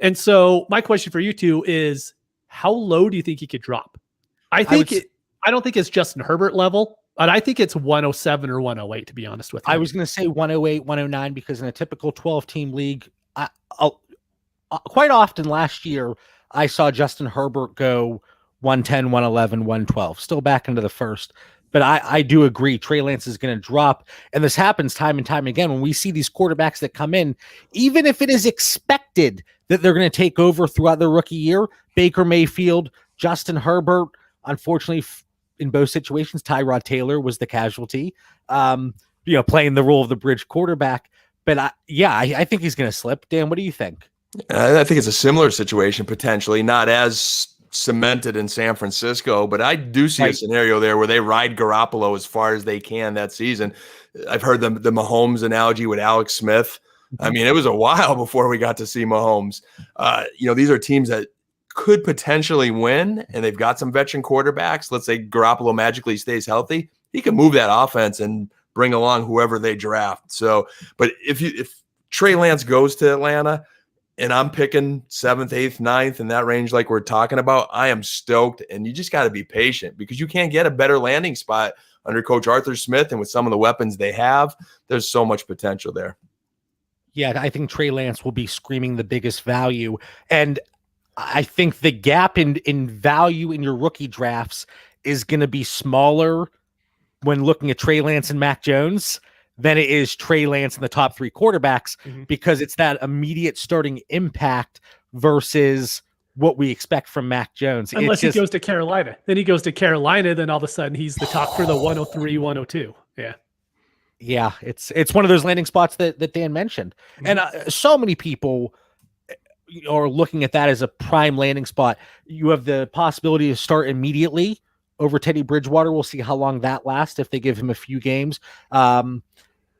And so my question for you two is, how low do you think he could drop? I I don't think it's Justin Herbert level, but I think it's 107 or 108, to be honest with you. I was going to say 108, 109, because in a typical 12-team league, quite often last year, I saw Justin Herbert go 110, 111, 112, still back into the first. But I do agree, Trey Lance is going to drop. And this happens time and time again when we see these quarterbacks that come in, even if it is expected that they're going to take over throughout their rookie year. Baker Mayfield, Justin Herbert, unfortunately, in both situations, Tyrod Taylor was the casualty, playing the role of the bridge quarterback. But I think he's going to slip. Dan, what do you think? I think it's a similar situation, potentially, not as cemented in San Francisco, but I do see a scenario there where they ride Garoppolo as far as they can that season. I've heard the Mahomes analogy with Alex Smith. I mean, it was a while before we got to see Mahomes. These are teams that could potentially win, and they've got some veteran quarterbacks. Let's say Garoppolo magically stays healthy. He can move that offense and bring along whoever they draft. So, but if Trey Lance goes to Atlanta, and I'm picking 7th, 8th, 9th in that range like we're talking about, I am stoked. And you just got to be patient because you can't get a better landing spot under Coach Arthur Smith. And with some of the weapons they have, there's so much potential there. Yeah, I think Trey Lance will be screaming the biggest value. And I think the gap in value in your rookie drafts is going to be smaller when looking at Trey Lance and Mac Jones than it is Trey Lance in the top 3 quarterbacks, because it's that immediate starting impact versus what we expect from Mac Jones. Unless he goes to Carolina. Then he goes to Carolina, then all of a sudden he's the top for the 103, 102. Yeah. Yeah, it's one of those landing spots that Dan mentioned. And so many people are looking at that as a prime landing spot. You have the possibility to start immediately over Teddy Bridgewater. We'll see how long that lasts if they give him a few games.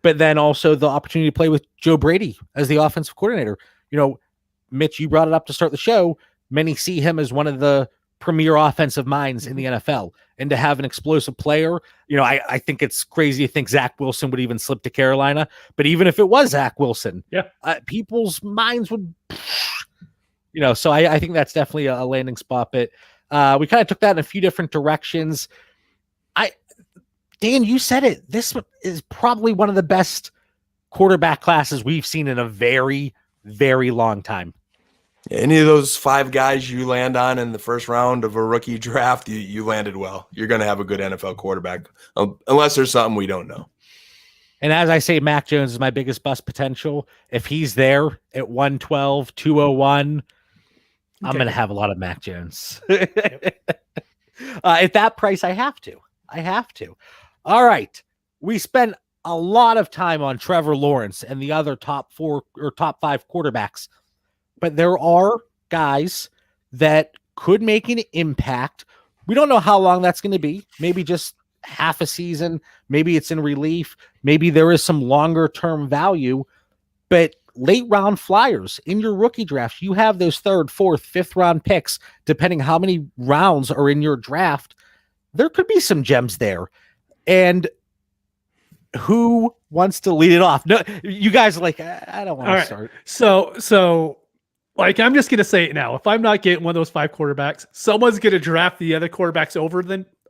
But then also the opportunity to play with Joe Brady as the offensive coordinator. Mitch, you brought it up to start the show. Many see him as one of the premier offensive minds in the NFL. And to have an explosive player, I think it's crazy to think Zach Wilson would even slip to Carolina. But even if it was Zach Wilson, people's minds would, so I think that's definitely a landing spot. But we kind of took that in a few different directions. Dan, you said it. This is probably one of the best quarterback classes we've seen in a very, very long time. Any of those 5 guys you land on in the first round of a rookie draft, you landed well. You're going to have a good NFL quarterback, unless there's something we don't know. And as I say, Mac Jones is my biggest bust potential. If he's there at 112, 201, I'm going to have a lot of Mac Jones. At that price, I have to. All right. We spent a lot of time on Trevor Lawrence and the other top 4 or top 5 quarterbacks, but there are guys that could make an impact. We don't know how long that's going to be. Maybe just half a season. Maybe it's in relief. Maybe there is some longer term value, but late round flyers in your rookie draft, you have those 3rd, 4th, 5th round picks, depending how many rounds are in your draft. There could be some gems there. And who wants to lead it off? No, you guys are like, I don't want to start. So I'm just going to say it now. If I'm not getting one of those 5 quarterbacks, someone's going to draft the other quarterbacks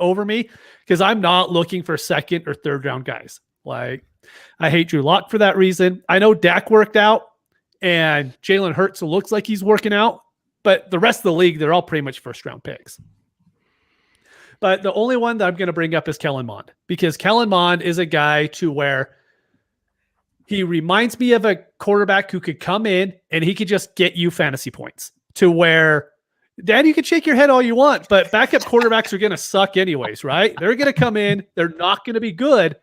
over me, because I'm not looking for 2nd or 3rd round guys. I hate Drew Lock for that reason. I know Dak worked out and Jalen Hurts looks like he's working out, but the rest of the league, they're all pretty much 1st round picks. But the only one that I'm going to bring up is Kellen Monde, because Kellen Monde is a guy to where he reminds me of a quarterback who could come in and he could just get you fantasy points, to where, Dad, you can shake your head all you want, but backup quarterbacks are going to suck anyways, right? They're going to come in. They're not going to be good,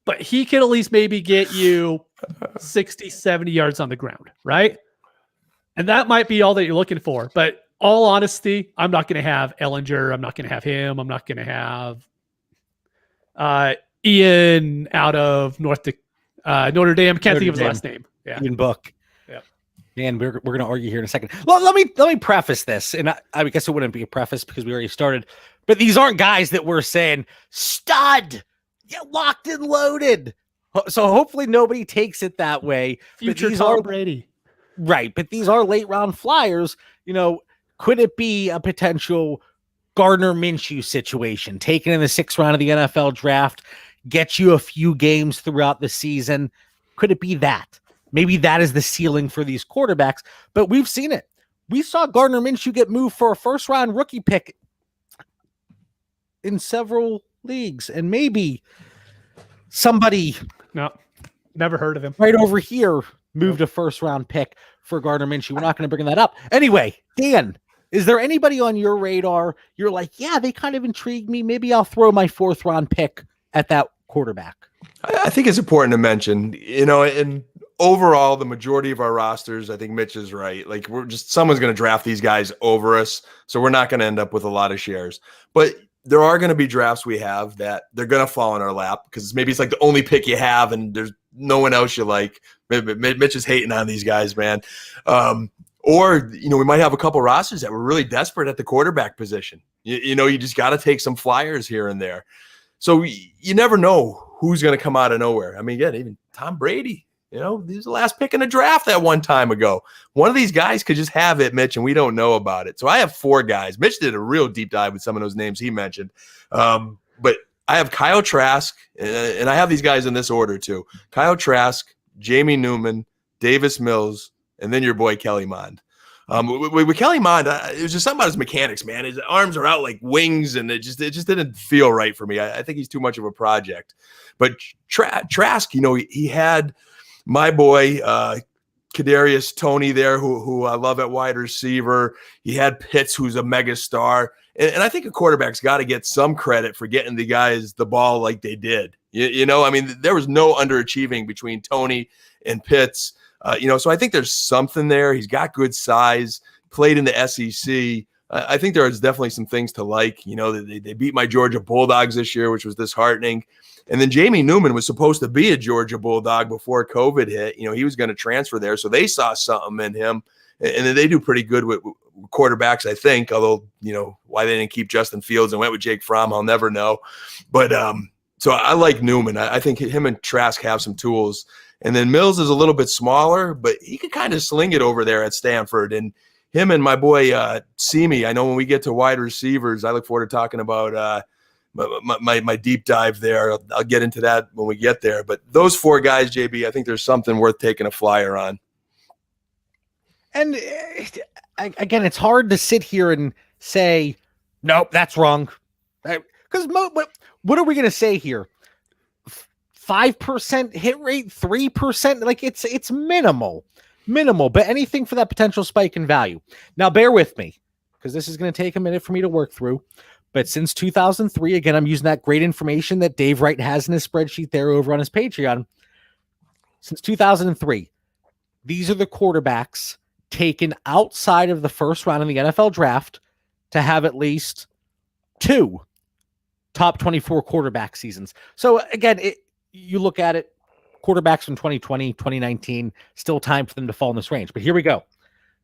but he can at least maybe get you 60, 70 yards on the ground, right? And that might be all that you're looking for. But all honesty, I'm not going to have Ellinger. I'm not going to have him. I'm not going to have Ian out of Notre Dame. Can't think of his last name. Yeah. Ian Book. Yeah. And we're going to argue here in a second. Well, let me preface this. And I guess it wouldn't be a preface because we already started. But these aren't guys that we're saying, stud, get locked and loaded. So hopefully nobody takes it that way. Future Tom Brady. Right. But these are late round flyers. Could it be a potential Gardner Minshew situation, taken in the 6th round of the NFL draft, gets you a few games throughout the season. Could it be that? Maybe that is the ceiling for these quarterbacks, but we've seen it. We saw Gardner Minshew get moved for a 1st-round rookie pick in several leagues, and maybe somebody never heard of him right over here moved a 1st-round pick for Gardner Minshew. We're not going to bring that up. Anyway, Dan, is there anybody on your radar you're like, yeah, they kind of intrigued me. Maybe I'll throw my 4th-round pick at that quarterback? I think it's important to mention, and overall, the majority of our rosters, I think Mitch is right. Like, someone's going to draft these guys over us, so we're not going to end up with a lot of shares. But there are going to be drafts we have that they're going to fall in our lap because maybe it's like the only pick you have and there's no one else you like. Mitch is hating on these guys, man. Or, we might have a couple rosters that were really desperate at the quarterback position. You just got to take some flyers here and there. So you never know who's going to come out of nowhere. I mean, again, even Tom Brady, he's the last pick in the draft that one time ago. One of these guys could just have it, Mitch, and we don't know about it. So I have 4 guys. Mitch did a real deep dive with some of those names he mentioned. But I have Kyle Trask, and I have these guys in this order too. Kyle Trask, Jamie Newman, Davis Mills, and then your boy Kellen Monde. With Kellen Monde, it was just something about his mechanics, man. His arms are out like wings, and it just didn't feel right for me. I think he's too much of a project. But Trask, he had my boy Kadarius Toney there, who I love at wide receiver. He had Pitts, who's a mega star. And I think a quarterback's got to get some credit for getting the guys the ball like they did. I mean, there was no underachieving between Toney and Pitts. So I think there's something there. He's got good size, played in the SEC. I think there is definitely some things to like. They beat my Georgia Bulldogs this year, which was disheartening. And then Jamie Newman was supposed to be a Georgia Bulldog before COVID hit. He was going to transfer there. So they saw something in him. And then they do pretty good with quarterbacks, I think, although, why they didn't keep Justin Fields and went with Jake Fromm, I'll never know. But so I like Newman. I think him and Trask have some tools. And then Mills is a little bit smaller, but he could kind of sling it over there at Stanford. And him and my boy Simi, I know when we get to wide receivers, I look forward to talking about my deep dive there. I'll get into that when we get there. But those 4 guys, JB, I think there's something worth taking a flyer on. And again, it's hard to sit here and say, nope, that's wrong. Because what are we going to say here? 5% hit rate, 3%? Like it's minimal, but anything for that potential spike in value. Now, bear with me, because this is going to take a minute for me to work through. But since 2003, again, I'm using that great information that Dave Wright has in his spreadsheet there over on his Patreon. Since 2003, these are the quarterbacks taken outside of the 1st round of the NFL draft to have at least 2 top 24 quarterback seasons. So again, you look at it, quarterbacks from 2020, 2019, still time for them to fall in this range. But here we go.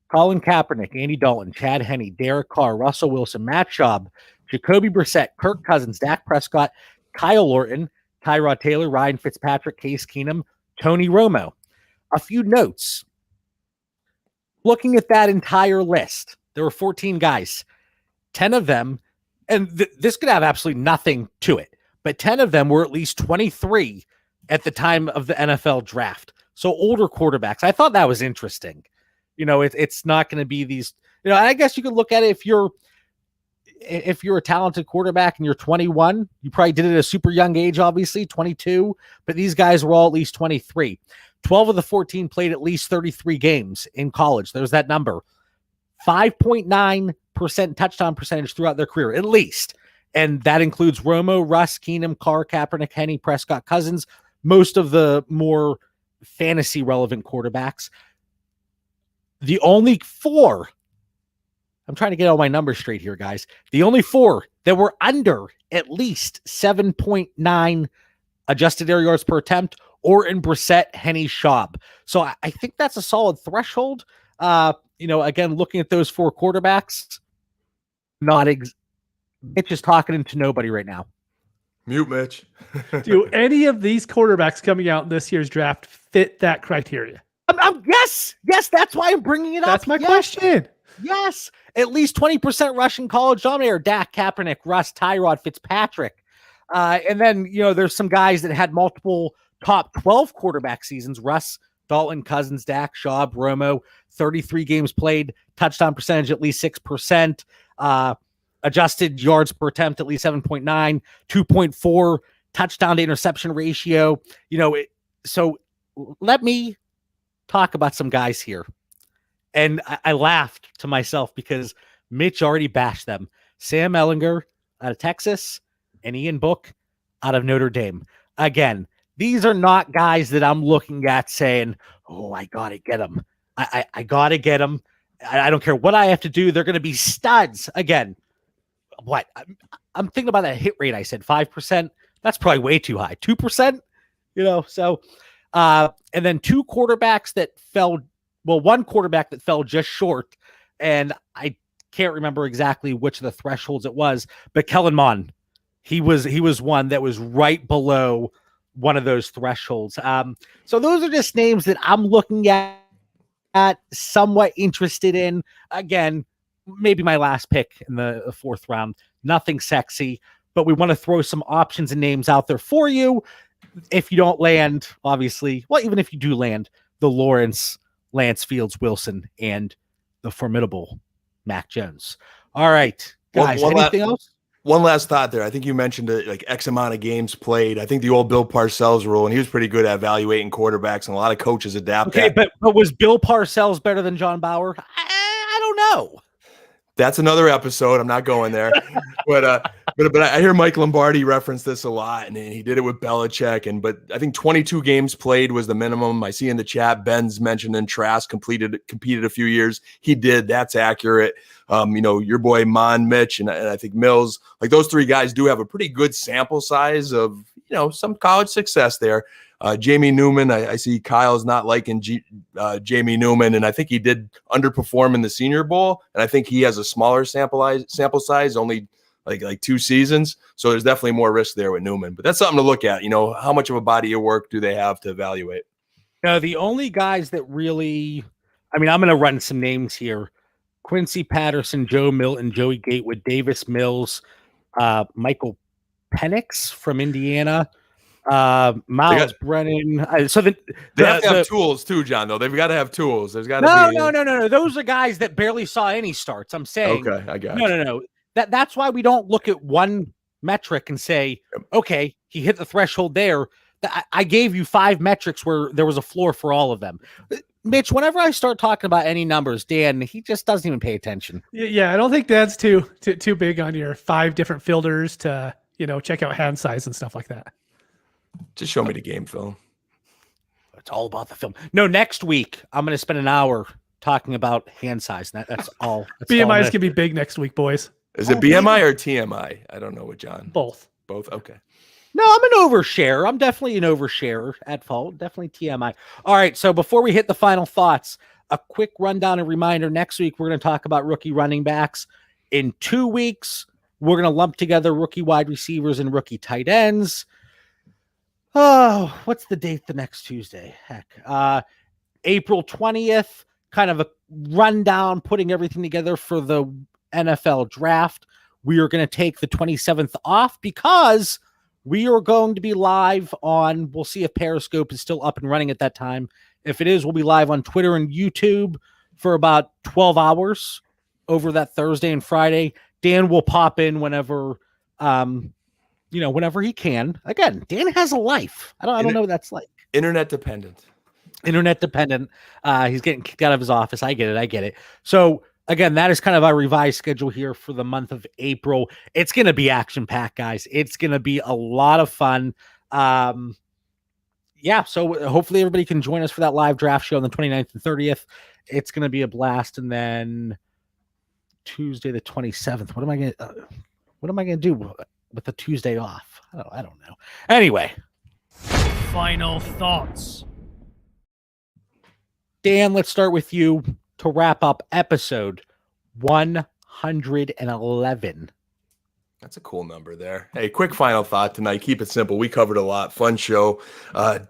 Colin Kaepernick, Andy Dalton, Chad Henne, Derek Carr, Russell Wilson, Matt Schaub, Jacoby Brissett, Kirk Cousins, Dak Prescott, Kyle Orton, Tyrod Taylor, Ryan Fitzpatrick, Case Keenum, Tony Romo. A few notes. Looking at that entire list, there were 14 guys. 10 of them, and this could have absolutely nothing to it, but 10 of them were at least 23 at the time of the NFL draft. So older quarterbacks. I thought that was interesting. It's not going to be these, I guess you could look at it if you're a talented quarterback and you're 21, you probably did it at a super young age, obviously 22, but these guys were all at least 23. 12 of the 14 played at least 33 games in college. There's that number. 5.9% touchdown percentage throughout their career, at least. And that includes Romo, Russ, Keenum, Carr, Kaepernick, Henne, Prescott, Cousins, most of the more fantasy relevant quarterbacks. The only 4, I'm trying to get all my numbers straight here, guys. The only 4 that were under at least 7.9 adjusted air yards per attempt, Orton, Brissett, Henne, Schaub. So I think that's a solid threshold. Again, looking at those 4 quarterbacks, Mitch is talking to nobody right now. Mute Mitch. Do any of these quarterbacks coming out in this year's draft fit that criteria? Yes, that's why I'm bringing it up. That's my question. Yes, at least 20% rushing college dominator, Dak, Kaepernick, Russ, Tyrod, Fitzpatrick. And then, there's some guys that had multiple top 12 quarterback seasons. Russ, Dalton, Cousins, Dak, Schaub, Romo, 33 games played, touchdown percentage at least 6%, adjusted yards per attempt at least 7.9, 2.4 touchdown to interception ratio. So let me talk about some guys here. And I laughed to myself because Mitch already bashed them. Sam Ehlinger out of Texas and Ian Book out of Notre Dame. Again, these are not guys that I'm looking at saying, oh, I got to get them. I got to get them. I don't care what I have to do. They're going to be studs. Again, what? I'm thinking about that hit rate. I said 5%. That's probably way too high. 2%, so and then two quarterbacks that fell. Well, one quarterback that fell just short, and I can't remember exactly which of the thresholds it was, but Kellen Monde, he was one that was right below one of those thresholds. So those are just names that I'm looking at, somewhat interested in. Again, maybe my last pick in the fourth round. Nothing sexy, but we want to throw some options and names out there for you. If you don't land, obviously, well, even if you do land, the Lawrence, Lance Fields, Wilson, and the formidable Mac Jones. All right, guys, anything else? One last thought there. I think you mentioned like X amount of games played. I think the old Bill Parcells rule, and he was pretty good at evaluating quarterbacks, and a lot of coaches adapt that. But was Bill Parcells better than John Bauer? I don't know. That's another episode. I'm not going there. But I hear Mike Lombardi reference this a lot, and he did it with Belichick. But I think 22 games played was the minimum. I see in the chat Ben's mentioned and Trask competed a few years. He did. That's accurate. Your boy Mon, Mitch, and I think Mills, like those three guys do have a pretty good sample size of some college success there. Jamie Newman, I see Kyle's not liking Jamie Newman, and I think he did underperform in the Senior Bowl, and I think he has a smaller sample size, only like 2 seasons. So there's definitely more risk there with Newman, but that's something to look at. How much of a body of work do they have to evaluate? The only guys that really, I'm going to run some names here: Quincy Patterson, Joe Milton, Joey Gatewood, Davis Mills, Michael Penix from Indiana. Miles Brennan. So they have to have tools too, John. Though they've got to have tools. There's got to be no. Those are guys that barely saw any starts. I'm saying, okay, I got no. That's why we don't look at one metric and say, okay, he hit the threshold there. I gave you 5 metrics where there was a floor for all of them. Mitch, whenever I start talking about any numbers, Dan, he just doesn't even pay attention. Yeah, I don't think that's too big on your 5 different filters to check out hand size and stuff like that. Just show me the game film. It's all about the film. No, next week I'm going to spend an hour talking about hand size. That's all. BMI is going to be big next week, boys. Is it BMI or TMI? I don't know what John. Both. Okay. No, I'm an overshare. I'm definitely an overshare at fault. Definitely TMI. All right. So before we hit the final thoughts, a quick rundown and reminder. Next week, we're going to talk about rookie running backs. In 2 weeks, we're going to lump together rookie wide receivers and rookie tight ends. Oh, what's the date the next Tuesday? Heck. April 20th, kind of a rundown, putting everything together for the NFL draft. We are going to take the 27th off because we are going to be live on, we'll see if Periscope is still up and running at that time. If it is, we'll be live on Twitter and YouTube for about 12 hours over that Thursday and Friday. Dan will pop in whenever, whenever he can. Again, Dan has a life. I don't know what that's like. Internet dependent. He's getting kicked out of his office. I get it. So again, that is kind of our revised schedule here for the month of April. It's going to be action-packed, guys. It's going to be a lot of fun. So hopefully everybody can join us for that live draft show on the 29th and 30th. It's going to be a blast. And then Tuesday the 27th. What am I going to do with the Tuesday off? I don't know. Anyway. Final thoughts. Dan, let's start with you to wrap up episode 111. That's a cool number there. Hey, quick final thought tonight. Keep it simple. We covered a lot. Fun show.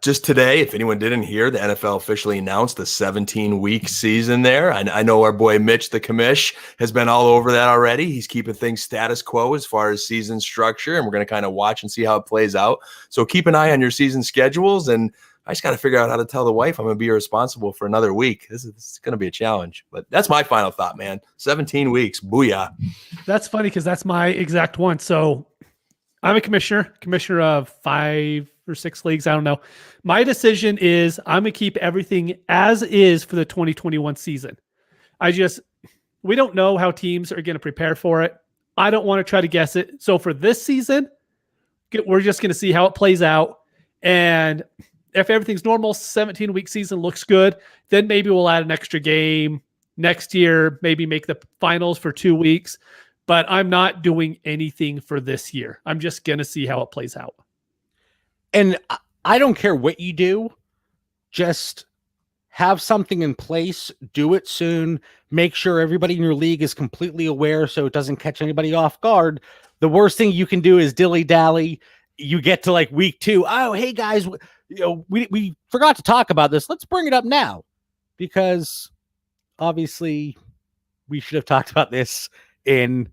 Just today, if anyone didn't hear, the NFL officially announced the 17-week season there. I know our boy Mitch, the commish, has been all over that already. He's keeping things status quo as far as season structure, and we're going to kind of watch and see how it plays out. So keep an eye on your season schedules, and I just got to figure out how to tell the wife I'm going to be responsible for another week. This is going to be a challenge, but that's my final thought, man. 17 weeks. Booyah. That's funny because that's my exact one. So I'm a commissioner of 5 or 6 leagues. I don't know. My decision is I'm going to keep everything as is for the 2021 season. We don't know how teams are going to prepare for it. I don't want to try to guess it. So for this season, we're just going to see how it plays out. And if everything's normal, 17-week season looks good, then maybe we'll add an extra game next year, maybe make the finals for 2 weeks. But I'm not doing anything for this year. I'm just going to see how it plays out. And I don't care what you do. Just have something in place. Do it soon. Make sure everybody in your league is completely aware so it doesn't catch anybody off guard. The worst thing you can do is dilly-dally. You get to like week 2. Oh, hey, guys, we forgot to talk about this. Let's bring it up now because obviously we should have talked about this in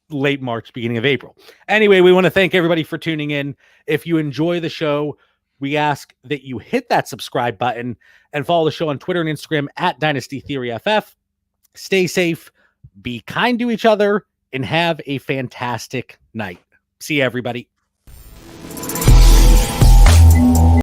late March, beginning of April. Anyway, we want to thank everybody for tuning in. If you enjoy the show, we ask that you hit that subscribe button and follow the show on Twitter and Instagram at Dynasty Theory FF. Stay safe, be kind to each other, and have a fantastic night. See you, everybody.